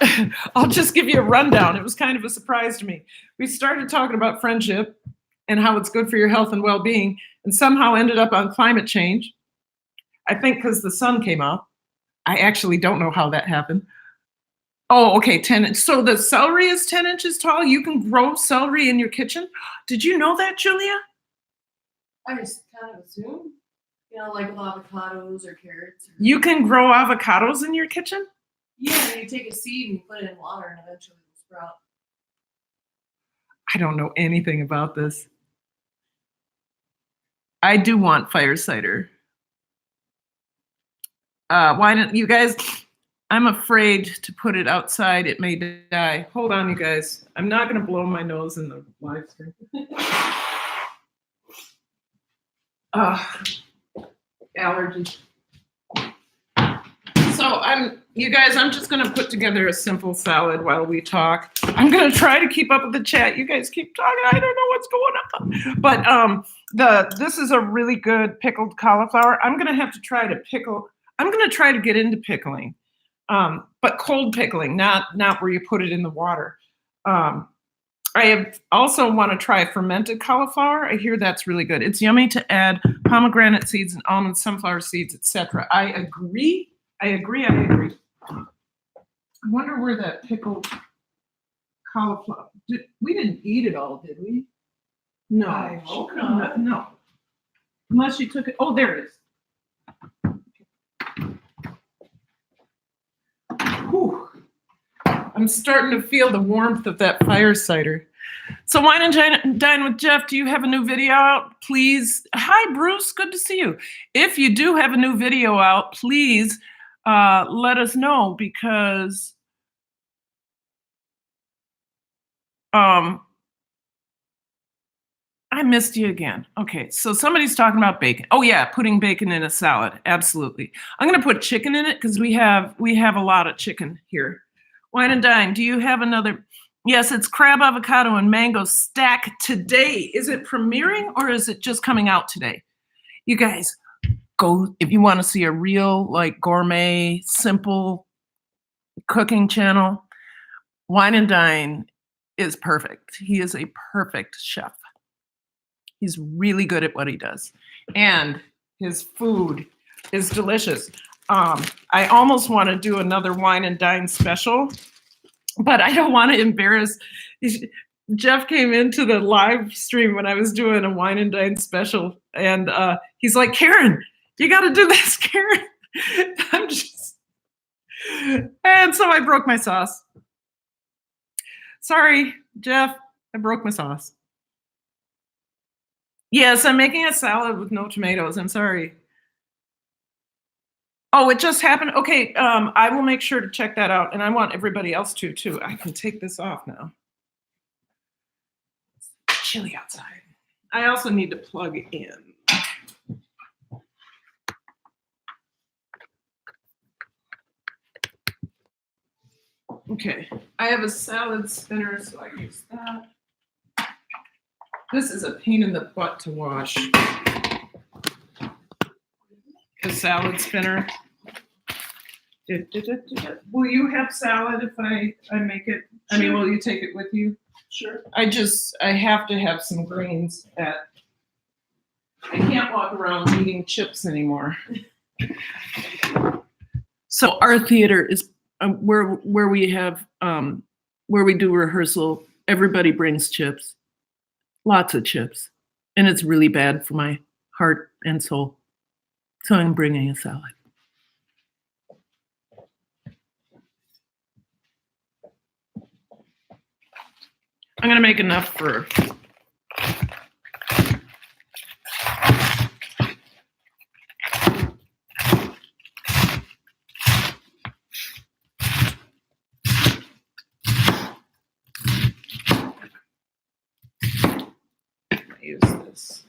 I'll just give you a rundown. It was kind of a surprise to me. We started talking about friendship and how it's good for your health and well-being. and somehow ended up on climate change. I think because the sun came out. I actually don't know how that happened. Oh, okay, 10. So the celery is 10 inches tall. You can grow celery in your kitchen. Did you know that, Julia? I just kind of assume, like with avocados or carrots. You can grow avocados in your kitchen? Yeah, you take a seed and you put it in water, and eventually it'll sprout. I don't know anything about this. I do want fire cider. Why don't you guys? I'm afraid to put it outside. It may die. Hold on, you guys. I'm not going to blow my nose in the live stream. Allergies. So I'm just going to put together a simple salad while we talk. I'm going to try to keep up with the chat. You guys keep talking. I don't know what's going on. But this is a really good pickled cauliflower. I'm going to have to try to pickle. I'm going to try to get into pickling. But cold pickling, not where you put it in the water. I also want to try fermented cauliflower. I hear that's really good. It's yummy to add pomegranate seeds and almond, sunflower seeds, etc. I agree. I wonder where that pickled cauliflower. We didn't eat it all, did we? No. I hope not. No. Unless you took it. Oh, there it is. Whew. I'm starting to feel the warmth of that fire cider. So Wine and Dine with Jeff, do you have a new video out? Please. Hi, Bruce. Good to see you. If you do have a new video out, please let us know, because I missed you again. Okay, so somebody's talking about bacon. Oh yeah, putting bacon in a salad. Absolutely. I'm going to put chicken in it because we have a lot of chicken here. Wine and Dine, do you have another? Yes, it's crab, avocado, and mango stack today. Is it premiering or is it just coming out today? You guys, go if you want to see a real gourmet, simple cooking channel. Wine and Dine is perfect. He is a perfect chef. He's really good at what he does. And his food is delicious. I almost want to do another Wine and Dine special, but I don't want to embarrass. Jeff came into the live stream when I was doing a Wine and Dine special, and he's like, Karen, you got to do this, Karen. And so I broke my sauce. Sorry, Jeff, I broke my sauce. Yes, I'm making a salad with no tomatoes. I'm sorry. Oh, it just happened. Okay, I will make sure to check that out, and I want everybody else to too. I can take this off now. It's chilly outside. I also need to plug in. Okay, I have a salad spinner, so I use that. This is a pain in the butt to wash. The salad spinner. Will you have salad if I make it? I mean, will you take it with you? Sure. I have to have some greens. I can't walk around eating chips anymore. So our theater is where we have where we do rehearsal. Everybody brings chips. Lots of chips. And it's really bad for my heart and soul. So I'm bringing a salad. I'm going to make enough for... use this.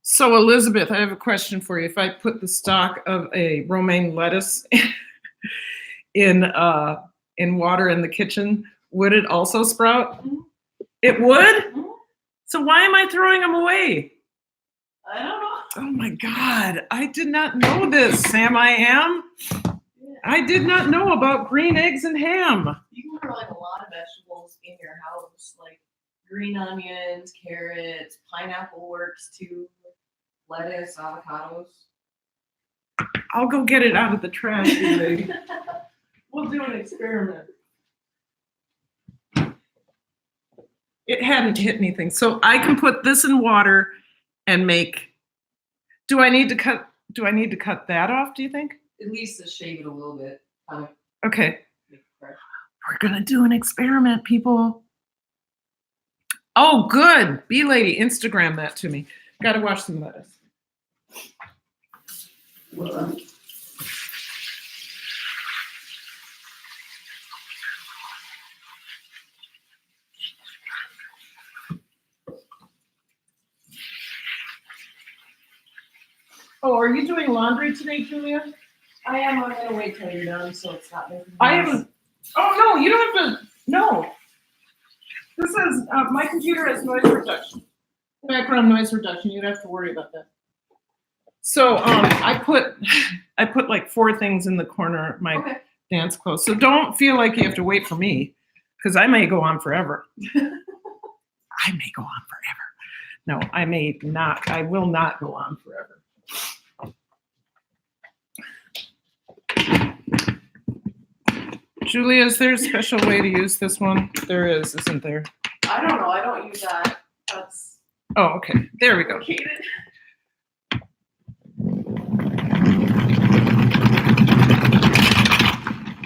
So Elizabeth, I have a question for you. If I put the stalk of a romaine lettuce in water in the kitchen, would it also sprout? Mm-hmm. It would? Mm-hmm. So why am I throwing them away? I don't know. Oh my God, I did not know this. Sam, I am? Yeah. I did not know about green eggs and ham. You can grow like a lot of vegetables in your house, like green onions, carrots, pineapple works too, lettuce, avocados. I'll go get it out of the trash, you lady. We'll do an experiment. It hadn't hit anything. So I can put this in water and make, do I need to cut that off, do you think? At least to shave it a little bit. Kind of Okay. make it fresh. We're gonna do an experiment, people. Oh, good. Bee Lady, Instagram that to me. Gotta watch some lettuce. Oh, are you doing laundry today, Julia? I am. I'm gonna wait till you're done, so it's not making. I noise. haven't. Oh no, you don't have to. No. This is my computer has noise reduction. Background noise reduction. You don't have to worry about that. So I put like 4 things in the corner of my Okay. dance clothes. So don't feel like you have to wait for me, because I may go on forever. I may go on forever. No, I may not. I will not go on forever. Julia, is there a special way to use this one? There is, isn't there? I don't know. I don't use that. That's Oh, okay. There we go. complicated.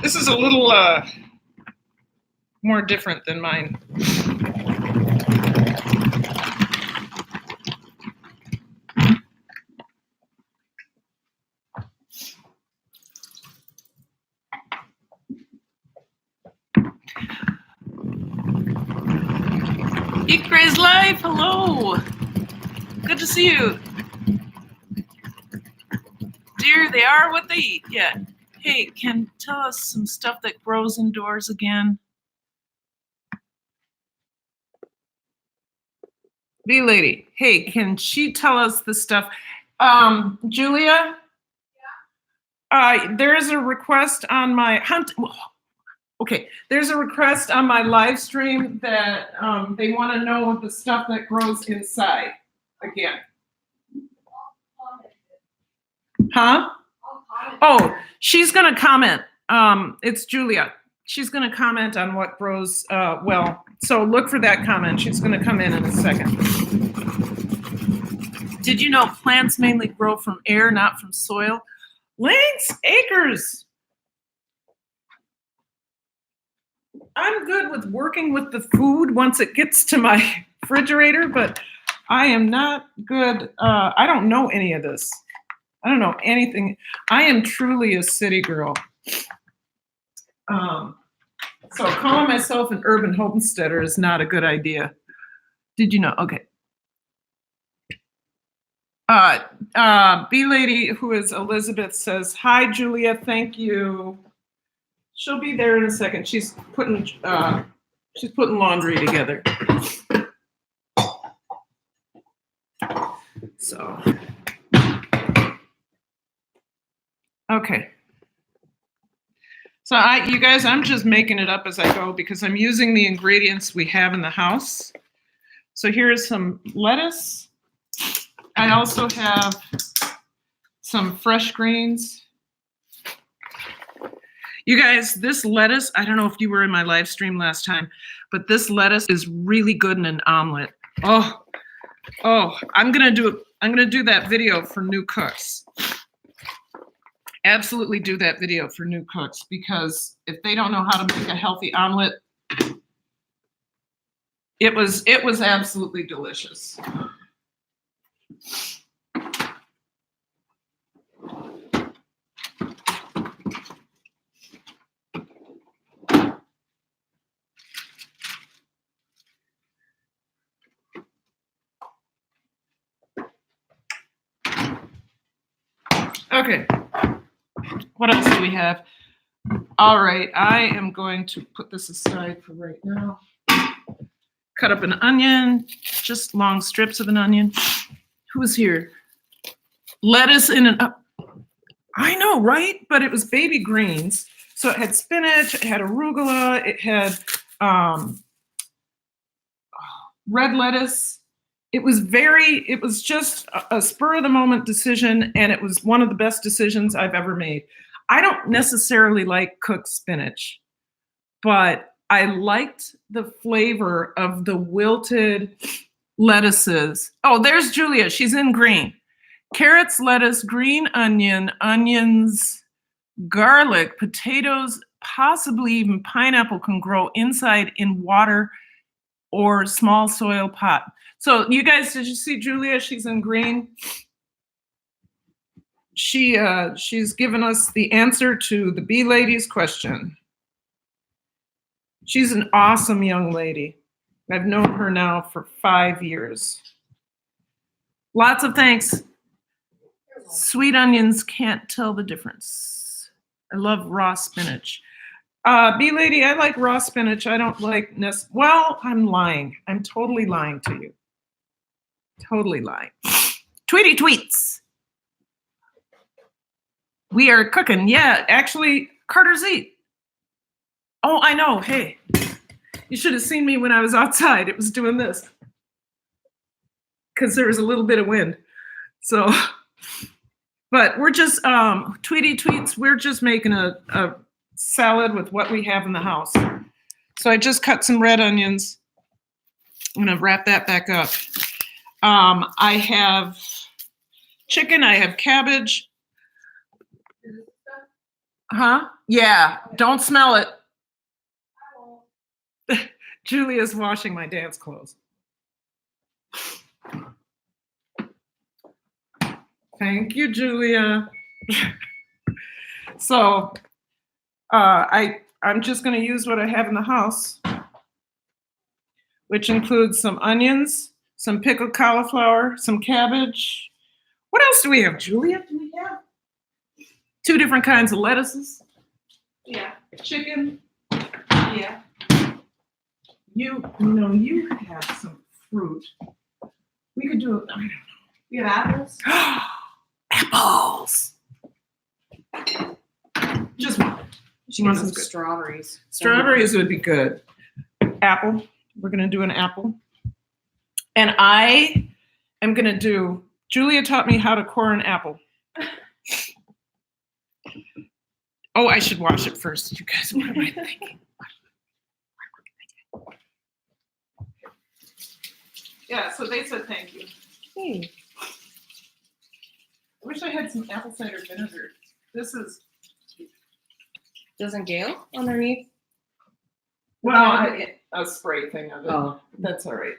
This is a little more different than mine. Eat Gray's Life, hello. Good to see you. Dear, they are what they eat, yeah. Hey, can tell us some stuff that grows indoors again? Bee Lady, hey, can she tell us the stuff? Julia? Yeah. There is a request on my there's a request on my live stream that they want to know the stuff that grows inside again. Huh? Oh, she's going to comment. It's Julia. She's going to comment on what grows well. So look for that comment. She's going to come in a second. Did you know plants mainly grow from air, not from soil? Lance Akers. I'm good with working with the food once it gets to my refrigerator, but I am not good. I don't know any of this. I don't know anything. I am truly a city girl. So calling myself an urban homesteader is not a good idea. Did you know? Okay. Bee Lady, who is Elizabeth, says, hi, Julia, thank you. She'll be there in a second. She's putting laundry together. So, okay. So you guys, I'm just making it up as I go because I'm using the ingredients we have in the house. So here's some lettuce. I also have some fresh greens. You guys, this lettuce, I don't know if you were in my live stream last time, but this lettuce is really good in an omelet. Oh, I'm gonna do that video for new cooks. Absolutely do that video for new cooks, because if they don't know how to make a healthy omelet, it was absolutely delicious. Okay, what else do we have? All right, I am going to put this aside for right now. Cut up an onion, just long strips of an onion. Who's here? Lettuce in an, I know, right? But it was baby greens. So it had spinach, it had arugula, it had red lettuce. It was just a spur of the moment decision, and it was one of the best decisions I've ever made. I don't necessarily like cooked spinach, but I liked the flavor of the wilted lettuces. Oh, there's Julia. She's in green. Carrots, lettuce, green onion, onions, garlic, potatoes, possibly even pineapple can grow inside in water or small soil pot. So you guys, did you see Julia? She's in green. She's given us the answer to the bee lady's question. She's an awesome young lady. I've known her now for 5 years. Lots of thanks. Sweet onions can't tell the difference. I love raw spinach. Bee lady, I like raw spinach. I don't like well, I'm lying. I'm totally lying to you. Totally lying. Tweety tweets. We are cooking. Yeah, actually, Carter's Eat. Oh, I know. Hey, you should have seen me when I was outside. It was doing this. Because there was a little bit of wind. So, but we're just, Tweety tweets, we're just making a salad with what we have in the house. So I just cut some red onions. I'm gonna wrap that back up. I have chicken, I have cabbage. Huh? Yeah, don't smell it. Julia's washing my dance clothes. Thank you, Julia. So I'm just going to use what I have in the house, which includes some onions, some pickled cauliflower, some cabbage. What else do we have, Julia? Do we have 2 different kinds of lettuces? Yeah. Chicken. Yeah. You have some fruit. We could do, I don't know. You have apples? Apples. Just one. She wants some Good. strawberries. Strawberries would be good. Apple. We're going to do an apple. And I am going to do, Julia taught me how to core an apple. Oh, I should wash it first. You guys, what am I thinking? Yeah, so they said thank you. Hey. I wish I had some apple cider vinegar. This is, Doesn't Gail underneath? well, a spray thing of it. Oh. That's all right.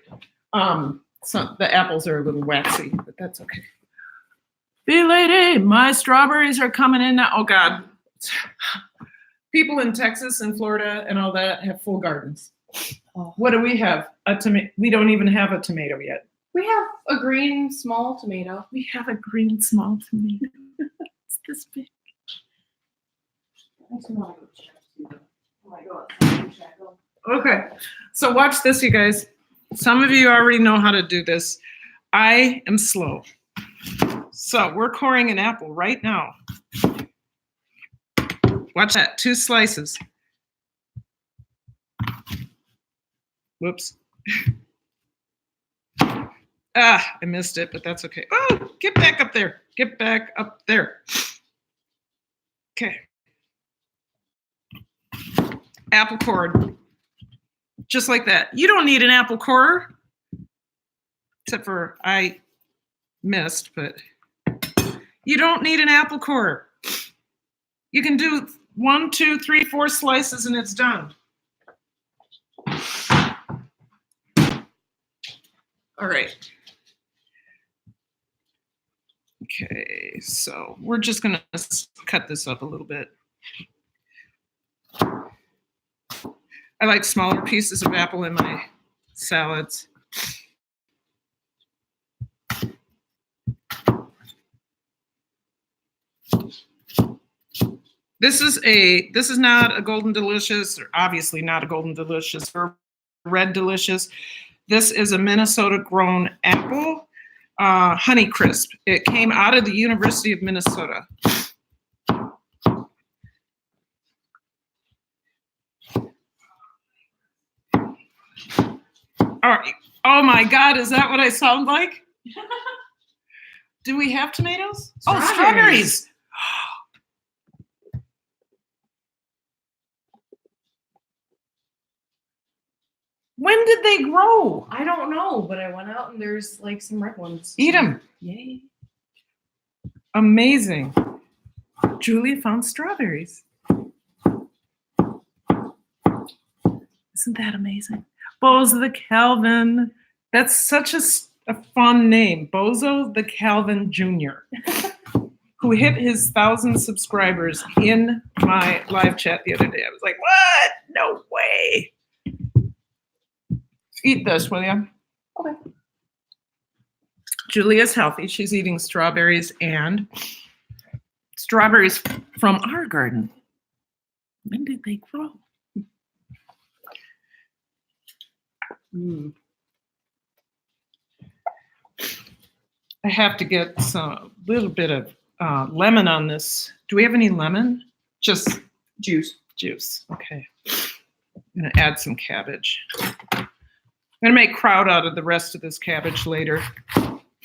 So the apples are a little waxy, but that's okay. Bee lady, my strawberries are coming in now. Oh God. People in Texas and Florida and all that have full gardens. Oh. What do we have? A tomato. We don't even have a tomato yet. We have a green small tomato. We have a green small tomato. It's this big. Oh my God. Okay, so watch this, you guys. Some of you already know how to do this. I am slow. So we're coring an apple right now. Watch that, 2 slices. Whoops. I missed it, but that's okay. Oh, get back up there. Get back up there. Okay. Apple cored. Just like that. You don't need an apple corer. Except for I missed, but you don't need an apple corer. You can do 1, 2, 3, 4 slices and it's done. All right. Okay, so we're just gonna cut this up a little bit. I like smaller pieces of apple in my salads. This is not a Golden Delicious, or obviously not a Golden Delicious, or Red Delicious. This is a Minnesota grown apple, Honey Crisp. It came out of the University of Minnesota. Oh my God, is that what I sound like? Do we have tomatoes? Oh, strawberries. When did they grow? I don't know, but I went out and there's like some red ones. Eat them. Yay. Amazing. Julia found strawberries. Isn't that amazing? Bozo the Calvin. That's such a fun name. Bozo the Calvin Jr., who hit his 1,000 subscribers in my live chat the other day. I was like, what? No way. Eat this, will you? Okay. Julia's healthy. She's eating strawberries and strawberries from our garden. When did they grow? I have to get some little bit of lemon on this. Do we have any lemon? Just Juice. juice. Okay. I'm gonna add some cabbage. I'm gonna make kraut out of the rest of this cabbage later.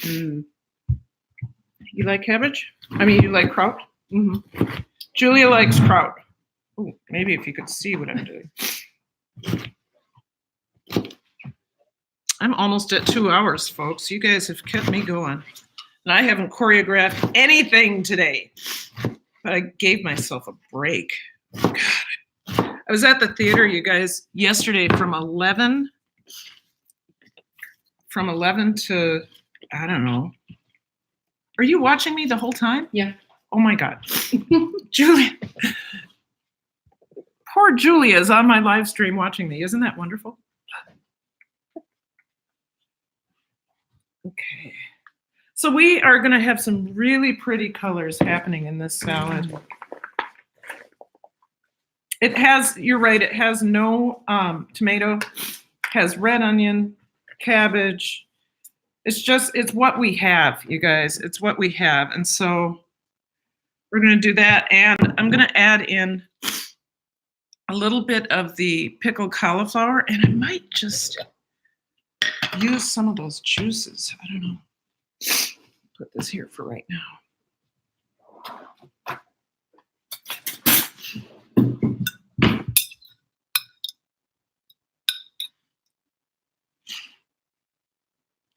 You like cabbage? I mean, you like kraut? Mm-hmm. Julia likes kraut. Ooh, maybe if you could see what I'm doing. I'm almost at 2 hours, folks. You guys have kept me going. And I haven't choreographed anything today. But I gave myself a break. God. I was at the theater, you guys, yesterday from 11 to, I don't know. Are you watching me the whole time? Yeah. Oh my God. Julia. Poor Julia is on my live stream watching me. Isn't that wonderful? Okay. So we are going to have some really pretty colors happening in this salad. It has, you're right, it has no tomato, has red onion, cabbage. It's what we have, you guys. It's what we have. And so we're going to do that. And I'm going to add in a little bit of the pickled cauliflower. And I might just use some of those juices. I don't know. Put this here for right now.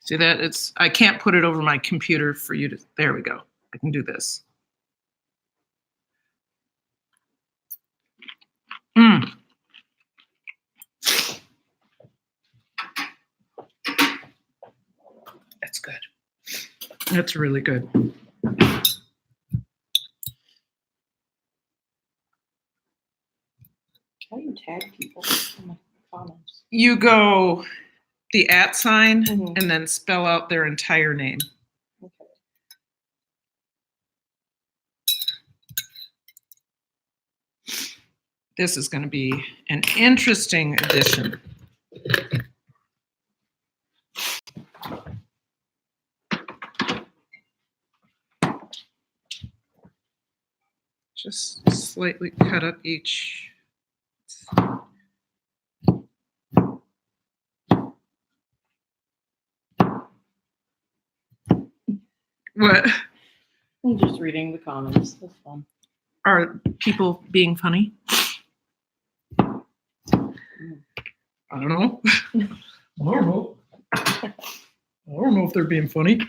See that? I can't put it over my computer for you to, there we go. I can do this. That's good. That's really good. How do you tag people in the comments? You go the @ sign Mhm. and then spell out their entire name. Okay. This is going to be an interesting edition. Just slightly cut up each. What? I'm just reading the comments. That's fun. Are people being funny? I don't know. I don't know. I don't know if they're being funny.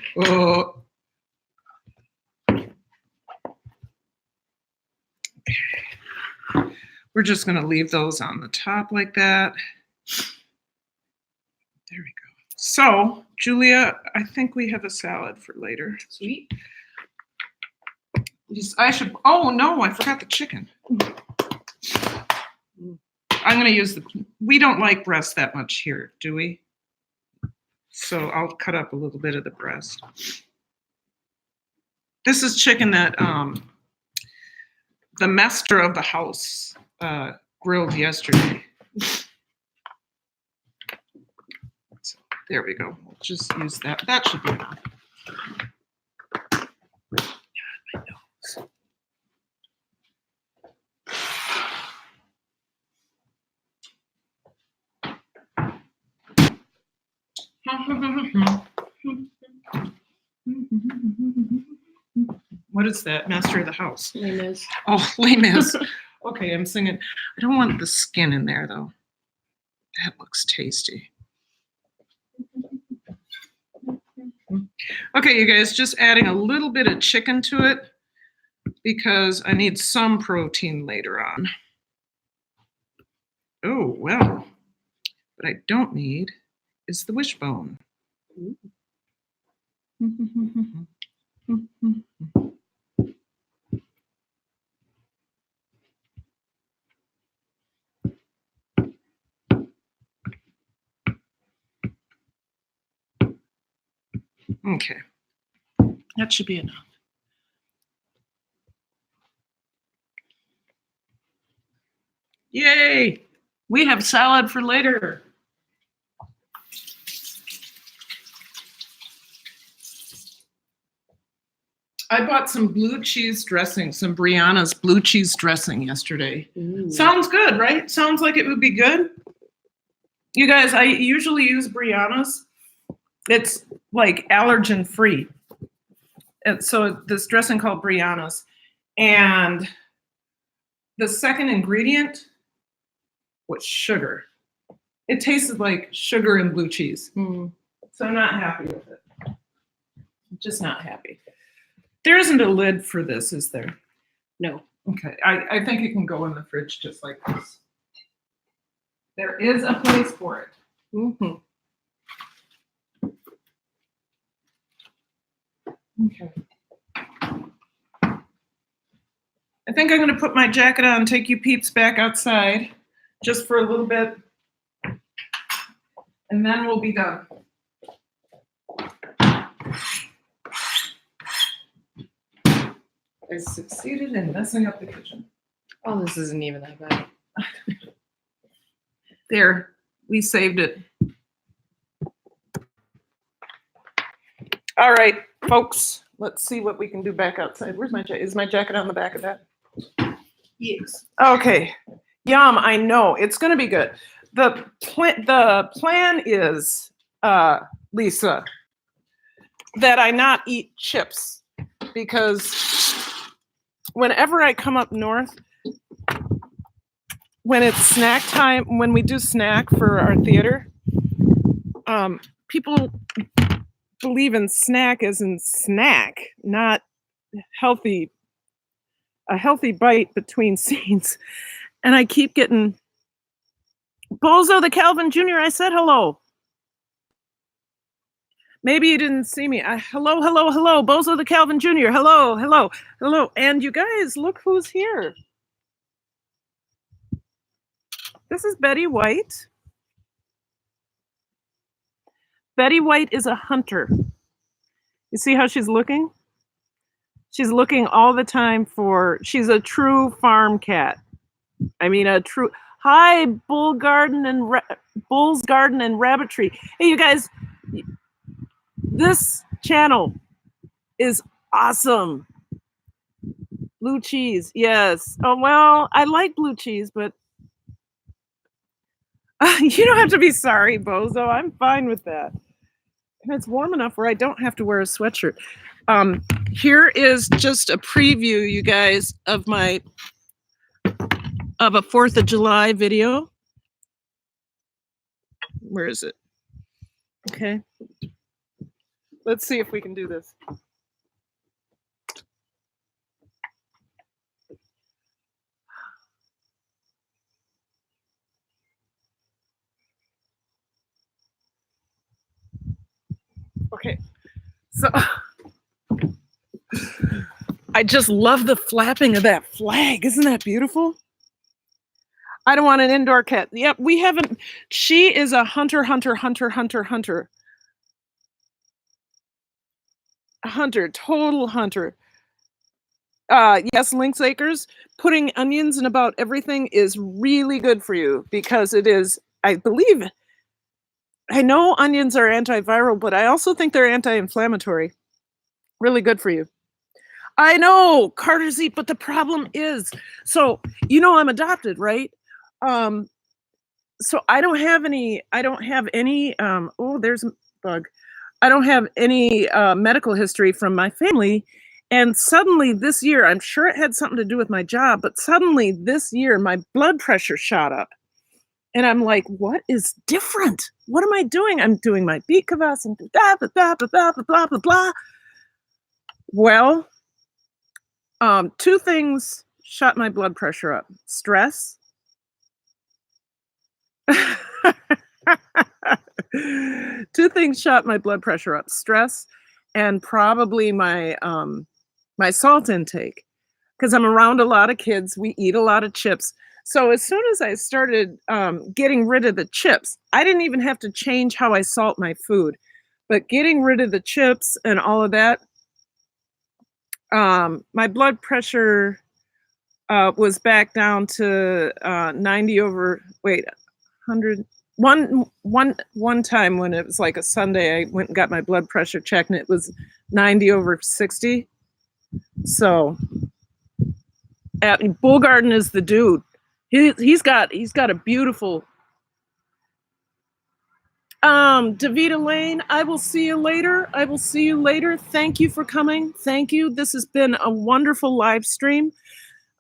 We're just going to leave those on the top like that. There we go. So, Julia, I think we have a salad for later. Sweet. Oh no, I forgot the chicken. I'm going to use we don't like breast that much here, do we? So I'll cut up a little bit of the breast. This is chicken that the master of the house grilled yesterday. So there we go. We'll just use that. That should be enough. My nose. What is that? Master of the House. Les Mis. Oh, Les Mis. Okay, I'm singing. I don't want the skin in there, though. That looks tasty. Okay, you guys, just adding a little bit of chicken to it because I need some protein later on. Oh, well, what I don't need is the wishbone. Okay, that should be enough. Yay! We have salad for later. I bought some blue cheese dressing, some Brianna's blue cheese dressing yesterday. Ooh. Sounds good, right? Sounds like it would be good. You guys, I usually use Brianna's. It's like allergen free. And so this dressing called Brianna's. And the second ingredient was sugar. It tasted like sugar and blue cheese. Mm. So I'm not happy with it. Just not happy. There isn't a lid for this, is there? No. Okay, I think it can go in the fridge just like this. There is a place for it. Mm-hmm. Okay. I think I'm going to put my jacket on and take you peeps back outside just for a little bit. And then we'll be done. I succeeded in messing up the kitchen. Oh, this isn't even that bad. There, we saved it. All right, folks, let's see what we can do back outside. Where's my jacket? Is my jacket on the back of that? Yes. Okay. Yum, I know. It's going to be good. The plan is, Lisa, that I not eat chips because whenever I come up north, when it's snack time, when we do snack for our theater, people believe in snack as in snack, not healthy, a healthy bite between scenes. And I keep getting, Bozo the Calvin Jr., I said hello. Maybe you didn't see me. Hello, hello, hello, Bozo the Calvin Jr., hello, hello, hello. And you guys, look who's here. This is Betty White. Betty White is a hunter. You see how she's looking? She's looking all the time for, she's a true farm cat. I mean, a true, hi, Bull's Garden and Rabbitry. Hey, you guys, this channel is awesome. Blue cheese, yes. Oh, well, I like blue cheese, but you don't have to be sorry, Bozo. I'm fine with that. And it's warm enough where I don't have to wear a sweatshirt. Here is just a preview, you guys, of a 4th of July video. Where is it? Okay. Let's see if we can do this. Okay, so I just love the flapping of that flag. Isn't that beautiful? I don't want an indoor cat. Yep, we haven't. She is a hunter. A hunter, total hunter. Yes, Lynx Acres, putting onions in about everything is really good for you because it is, I believe, I know onions are antiviral, but I also think they're anti-inflammatory. Really good for you. I know, Carter's eat, but the problem is, so, you know I'm adopted, right? So I don't have any, oh, there's a bug. I don't have any medical history from my family, And suddenly this year, I'm sure it had something to do with my job, but suddenly this year, my blood pressure shot up. And I'm like, what is different? What am I doing? I'm doing my beat kvass and blah, blah, blah, blah, blah, blah, blah, blah, blah. Well, two things shot my blood pressure up. Stress. Two things shot my blood pressure up. Stress and probably my salt intake. Because I'm around a lot of kids. We eat a lot of chips. So as soon as I started getting rid of the chips, I didn't even have to change how I salt my food. But getting rid of the chips and all of that, my blood pressure was back down to 90 over, 100. One time when it was like a Sunday, I went and got my blood pressure checked and it was 90 over 60. So Bull Garden is the dude. He's got a beautiful Davita Lane, I will see you later. I will see you later. Thank you for coming. Thank you. This has been a wonderful live stream.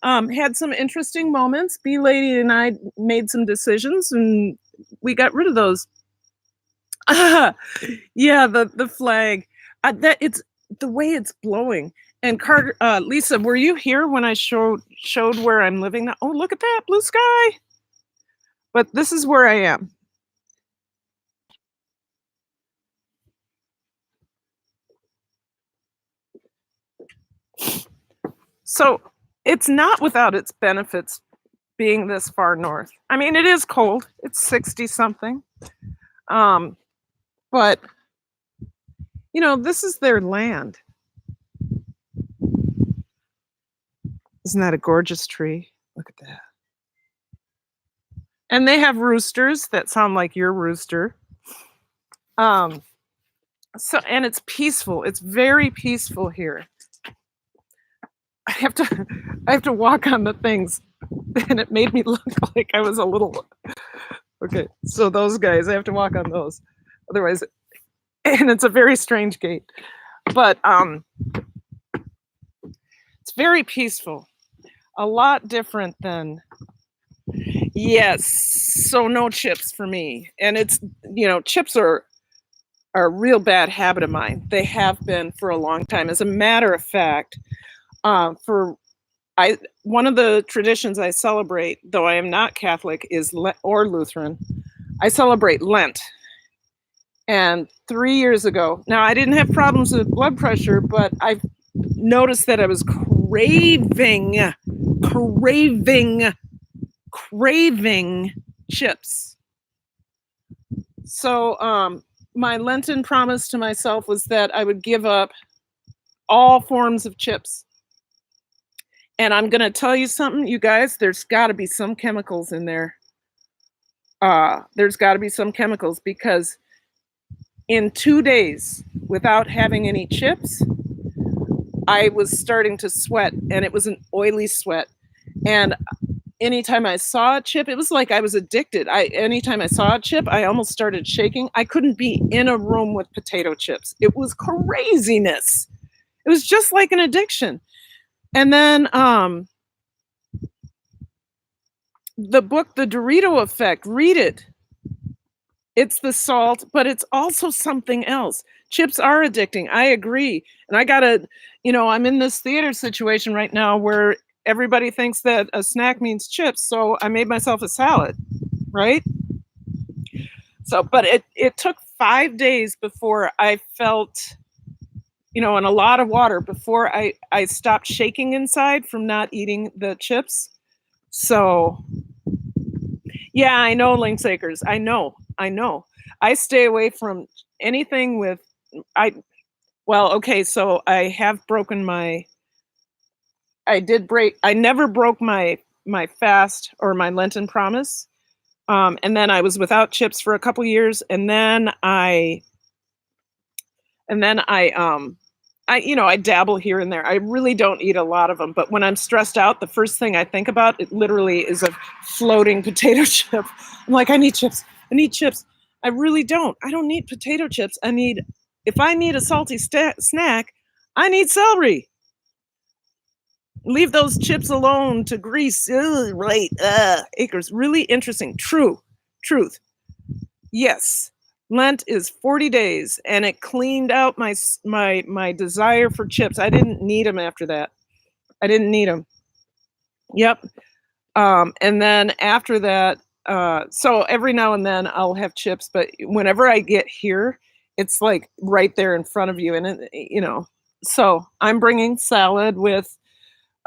Had some interesting moments. B Lady and I made some decisions and we got rid of those. Yeah, the flag. That it's the way it's blowing. And Carter, Lisa, were you here when I showed where I'm living now? Oh, look at that blue sky. But this is where I am. So it's not without its benefits being this far north. I mean, it is cold. It's 60 something. But, you know, this is their land. Isn't that a gorgeous tree? Look at that. And they have roosters that sound like your rooster. And it's peaceful. It's very peaceful here. I have to walk on the things, and it made me look like I was a little. Okay, so those guys, I have to walk on those, otherwise, and it's a very strange gait, but it's very peaceful, a lot different than. Yes, so no chips for me, and it's, you know, chips are a real bad habit of mine. They have been for a long time. As a matter of fact, one of the traditions I celebrate, though I am not Catholic, is or Lutheran. I celebrate Lent. And 3 years ago, now I didn't have problems with blood pressure, but I noticed that I was craving chips. So my Lenten promise to myself was that I would give up all forms of chips. And I'm going to tell you something, you guys, there's got to be some chemicals in there. There's got to be some chemicals, because in 2 days without having any chips, I was starting to sweat, and it was an oily sweat. And anytime I saw a chip, it was like I was addicted. Anytime I saw a chip, I almost started shaking. I couldn't be in a room with potato chips. It was craziness. It was just like an addiction. And then the book, The Dorito Effect, read it. It's the salt, but it's also something else. Chips are addicting. I agree. And I gotta, you know, I'm in this theater situation right now where everybody thinks that a snack means chips. So I made myself a salad, right? So, but it took 5 days before I felt, you know, and a lot of water before I stopped shaking inside from not eating the chips. So, yeah, I know, Lynx Acres. I know. I stay away from anything with, okay, so I have broken I never broke my fast or my Lenten promise. And then I was without chips for a couple years, and then I dabble here and there. I really don't eat a lot of them, but when I'm stressed out, the first thing I think about, it literally is a floating potato chip. I'm like, I need chips. I really don't. I don't need potato chips. If I need a salty snack, I need celery. Leave those chips alone to grease. Ugh, right. Acres. Really interesting. Truth. Yes. Lent is 40 days and it cleaned out my desire for chips. I didn't need them after that. I didn't need them. Yep. And then after that, so every now and then I'll have chips, but whenever I get here, it's like right there in front of you. And, so I'm bringing salad with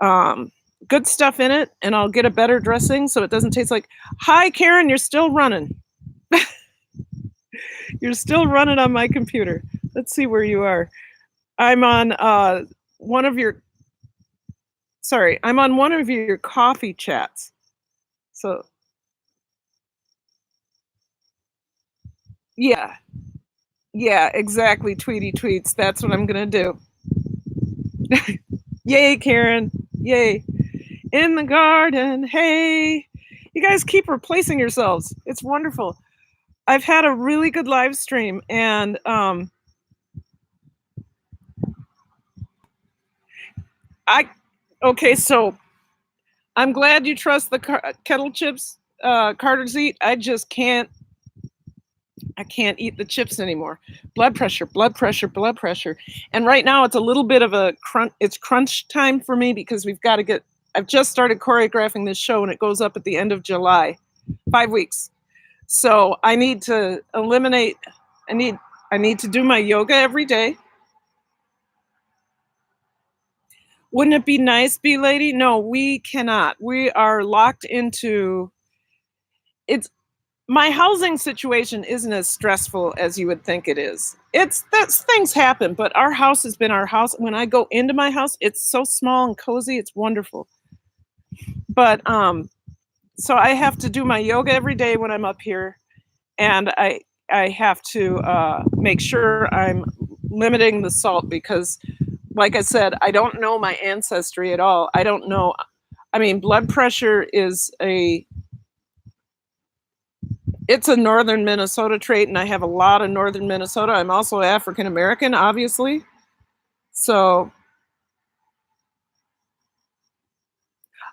good stuff in it, and I'll get a better dressing so it doesn't taste like, hi, Karen, you're still running. You're still running on my computer. Let's see where you are. I'm on one of your, I'm on one of your coffee chats. So, yeah, exactly. Tweety tweets. That's what I'm going to do. Yay, Karen. Yay. In the garden. Hey. You guys keep replacing yourselves. It's wonderful. I've had a really good live stream, and so I'm glad you trust the kettle chips, Carter's eat. I just can't eat the chips anymore. Blood pressure. And right now it's a little bit of a crunch time for me because I've just started choreographing this show and it goes up at the end of July, 5 weeks. So I need to eliminate, I need to do my yoga every day. Wouldn't it be nice, Bee Lady? No, we cannot. We are locked into, my housing situation isn't as stressful as you would think it is. Things happen, but our house has been our house. When I go into my house, it's so small and cozy. It's wonderful. But so I have to do my yoga every day when I'm up here, and I have to make sure I'm limiting the salt because, like I said, I don't know my ancestry at all. I don't know. I mean, blood pressure is it's a northern Minnesota trait, and I have a lot of northern Minnesota. I'm also African American, obviously. So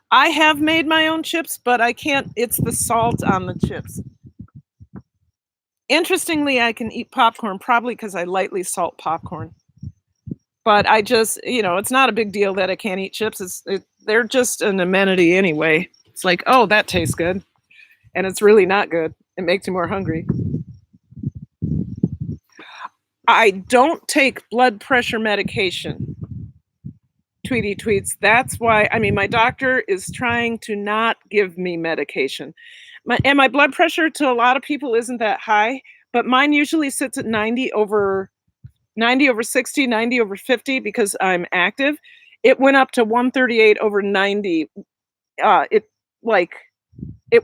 I have made my own chips, but I can't. It's the salt on the chips. Interestingly, I can eat popcorn probably because I lightly salt popcorn. But I just, it's not a big deal that I can't eat chips. They're just an amenity anyway. It's like, oh, that tastes good. And it's really not good. It makes you more hungry. I don't take blood pressure medication. Tweety tweets. That's why, my doctor is trying to not give me medication. My blood pressure to a lot of people isn't that high, but mine usually sits at 90 over 60, 90 over 50 because I'm active. It went up to 138 over 90. It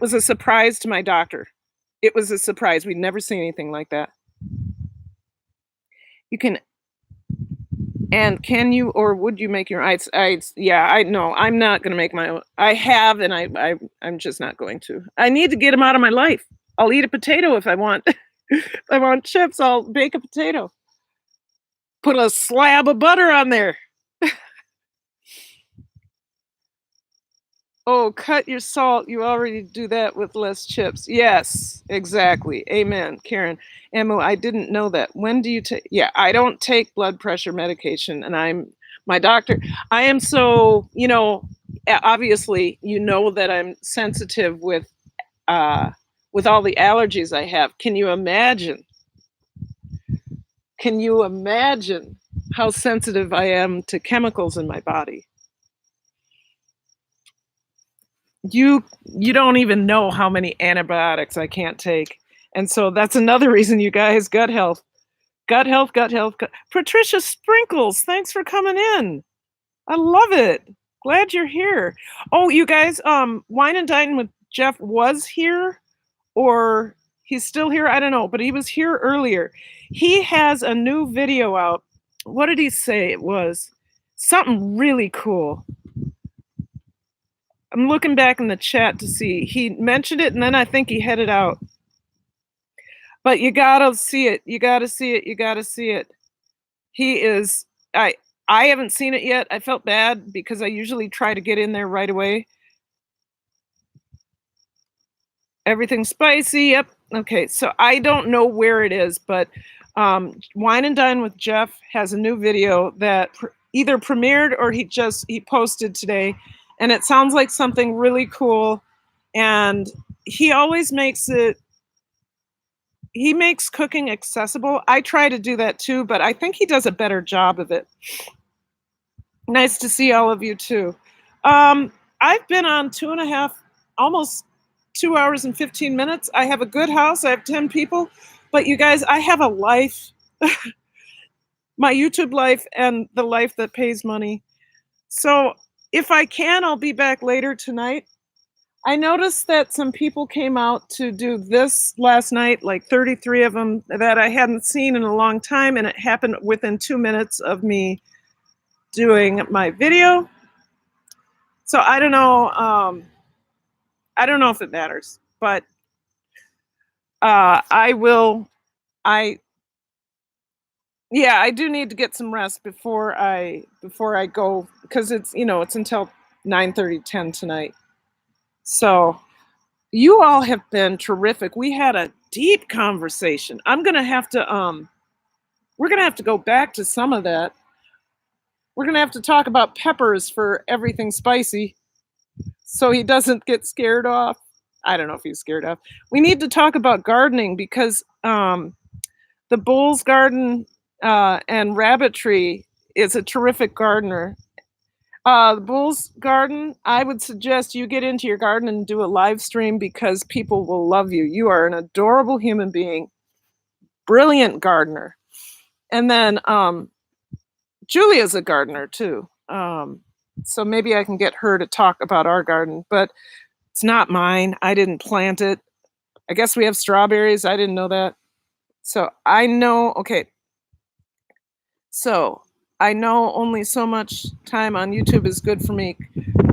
was a surprise to my doctor. It was a surprise. We'd never seen anything like that. You can, and can you or would you make your own? I know. I'm not going to make my own. I have, and I'm just not going to. I need to get them out of my life. I'll eat a potato if I want. If I want chips, I'll bake a potato. Put a slab of butter on there. Oh, cut your salt. You already do that with less chips. Yes, exactly. Amen, Karen. Emu, I didn't know that. When do you take? Yeah, I don't take blood pressure medication, and my doctor. I am so, obviously, that I'm sensitive with all the allergies I have. Can you imagine? Can you imagine how sensitive I am to chemicals in my body? You don't even know how many antibiotics I can't take. And so that's another reason, you guys, gut health. Patricia Sprinkles, thanks for coming in. I love it. Glad you're here. Oh, you guys, Wine and Dine with Jeff was here, or he's still here. I don't know, but he was here earlier. He has a new video out. What did he say it was? Something really cool. I'm looking back in the chat to see. He mentioned it, and then I think he headed out. But you gotta see it. You gotta see it. He is. I haven't seen it yet. I felt bad because I usually try to get in there right away. Everything's spicy. Yep. Okay. So I don't know where it is, but Wine and Dine with Jeff has a new video that either premiered or he posted today, and it sounds like something really cool. And he always makes it. He makes cooking accessible. I try to do that too, but I think he does a better job of it. Nice to see all of you too. I've been on 2.5, almost 2 hours and 15 minutes. I have a good house. I have 10 people, but you guys, I have a life, my YouTube life and the life that pays money. So if I can, I'll be back later tonight. I noticed that some people came out to do this last night, like 33 of them that I hadn't seen in a long time, and it happened within 2 minutes of me doing my video. So I don't know. I don't know if it matters, but I will. Yeah, I do need to get some rest before I go, because it's it's until 9:30, 10 tonight. So you all have been terrific. We had a deep conversation. I'm gonna have to we're gonna have to go back to some of that. We're gonna have to talk about peppers for everything spicy, so he doesn't get scared off. I don't know if he's scared off. We need to talk about gardening because the Bull's Garden and Rabbitry is a terrific gardener. The Bull's Garden, I would suggest you get into your garden and do a live stream because people will love you. You are an adorable human being, brilliant gardener. And then Julia's a gardener too. So maybe I can get her to talk about our garden, but it's not mine. I didn't plant it. I guess we have strawberries. I didn't know that. So I know, okay. So I know only so much time on YouTube is good for me.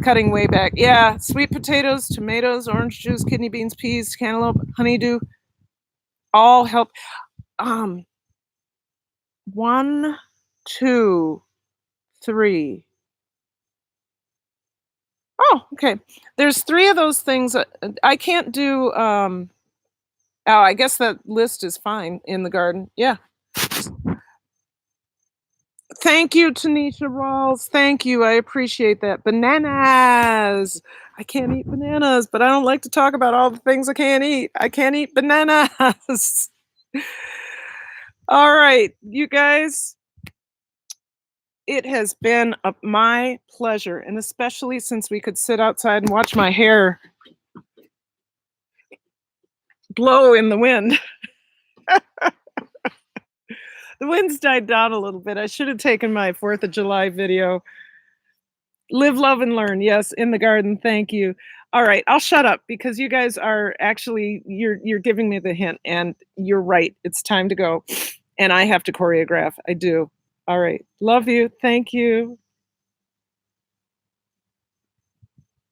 Cutting way back. Yeah, sweet potatoes, tomatoes, orange juice, kidney beans, peas, cantaloupe, honeydew, all help. 1, 2, 3. Oh, okay. There's 3 of those things. I can't do. Oh, I guess that list is fine in the garden. Yeah. Thank you, Tanisha Rawls. Thank you. I appreciate that. Bananas. I can't eat bananas, but I don't like to talk about all the things I can't eat. I can't eat bananas. All right, you guys. It has been my pleasure, and especially since we could sit outside and watch my hair blow in the wind. The wind's died down a little bit. I should have taken my 4th of July video. Live, love, and learn. Yes, in the garden. Thank you. All right, I'll shut up because you guys are actually, you're giving me the hint, and you're right. It's time to go. And I have to choreograph. I do. All right. Love you. Thank you.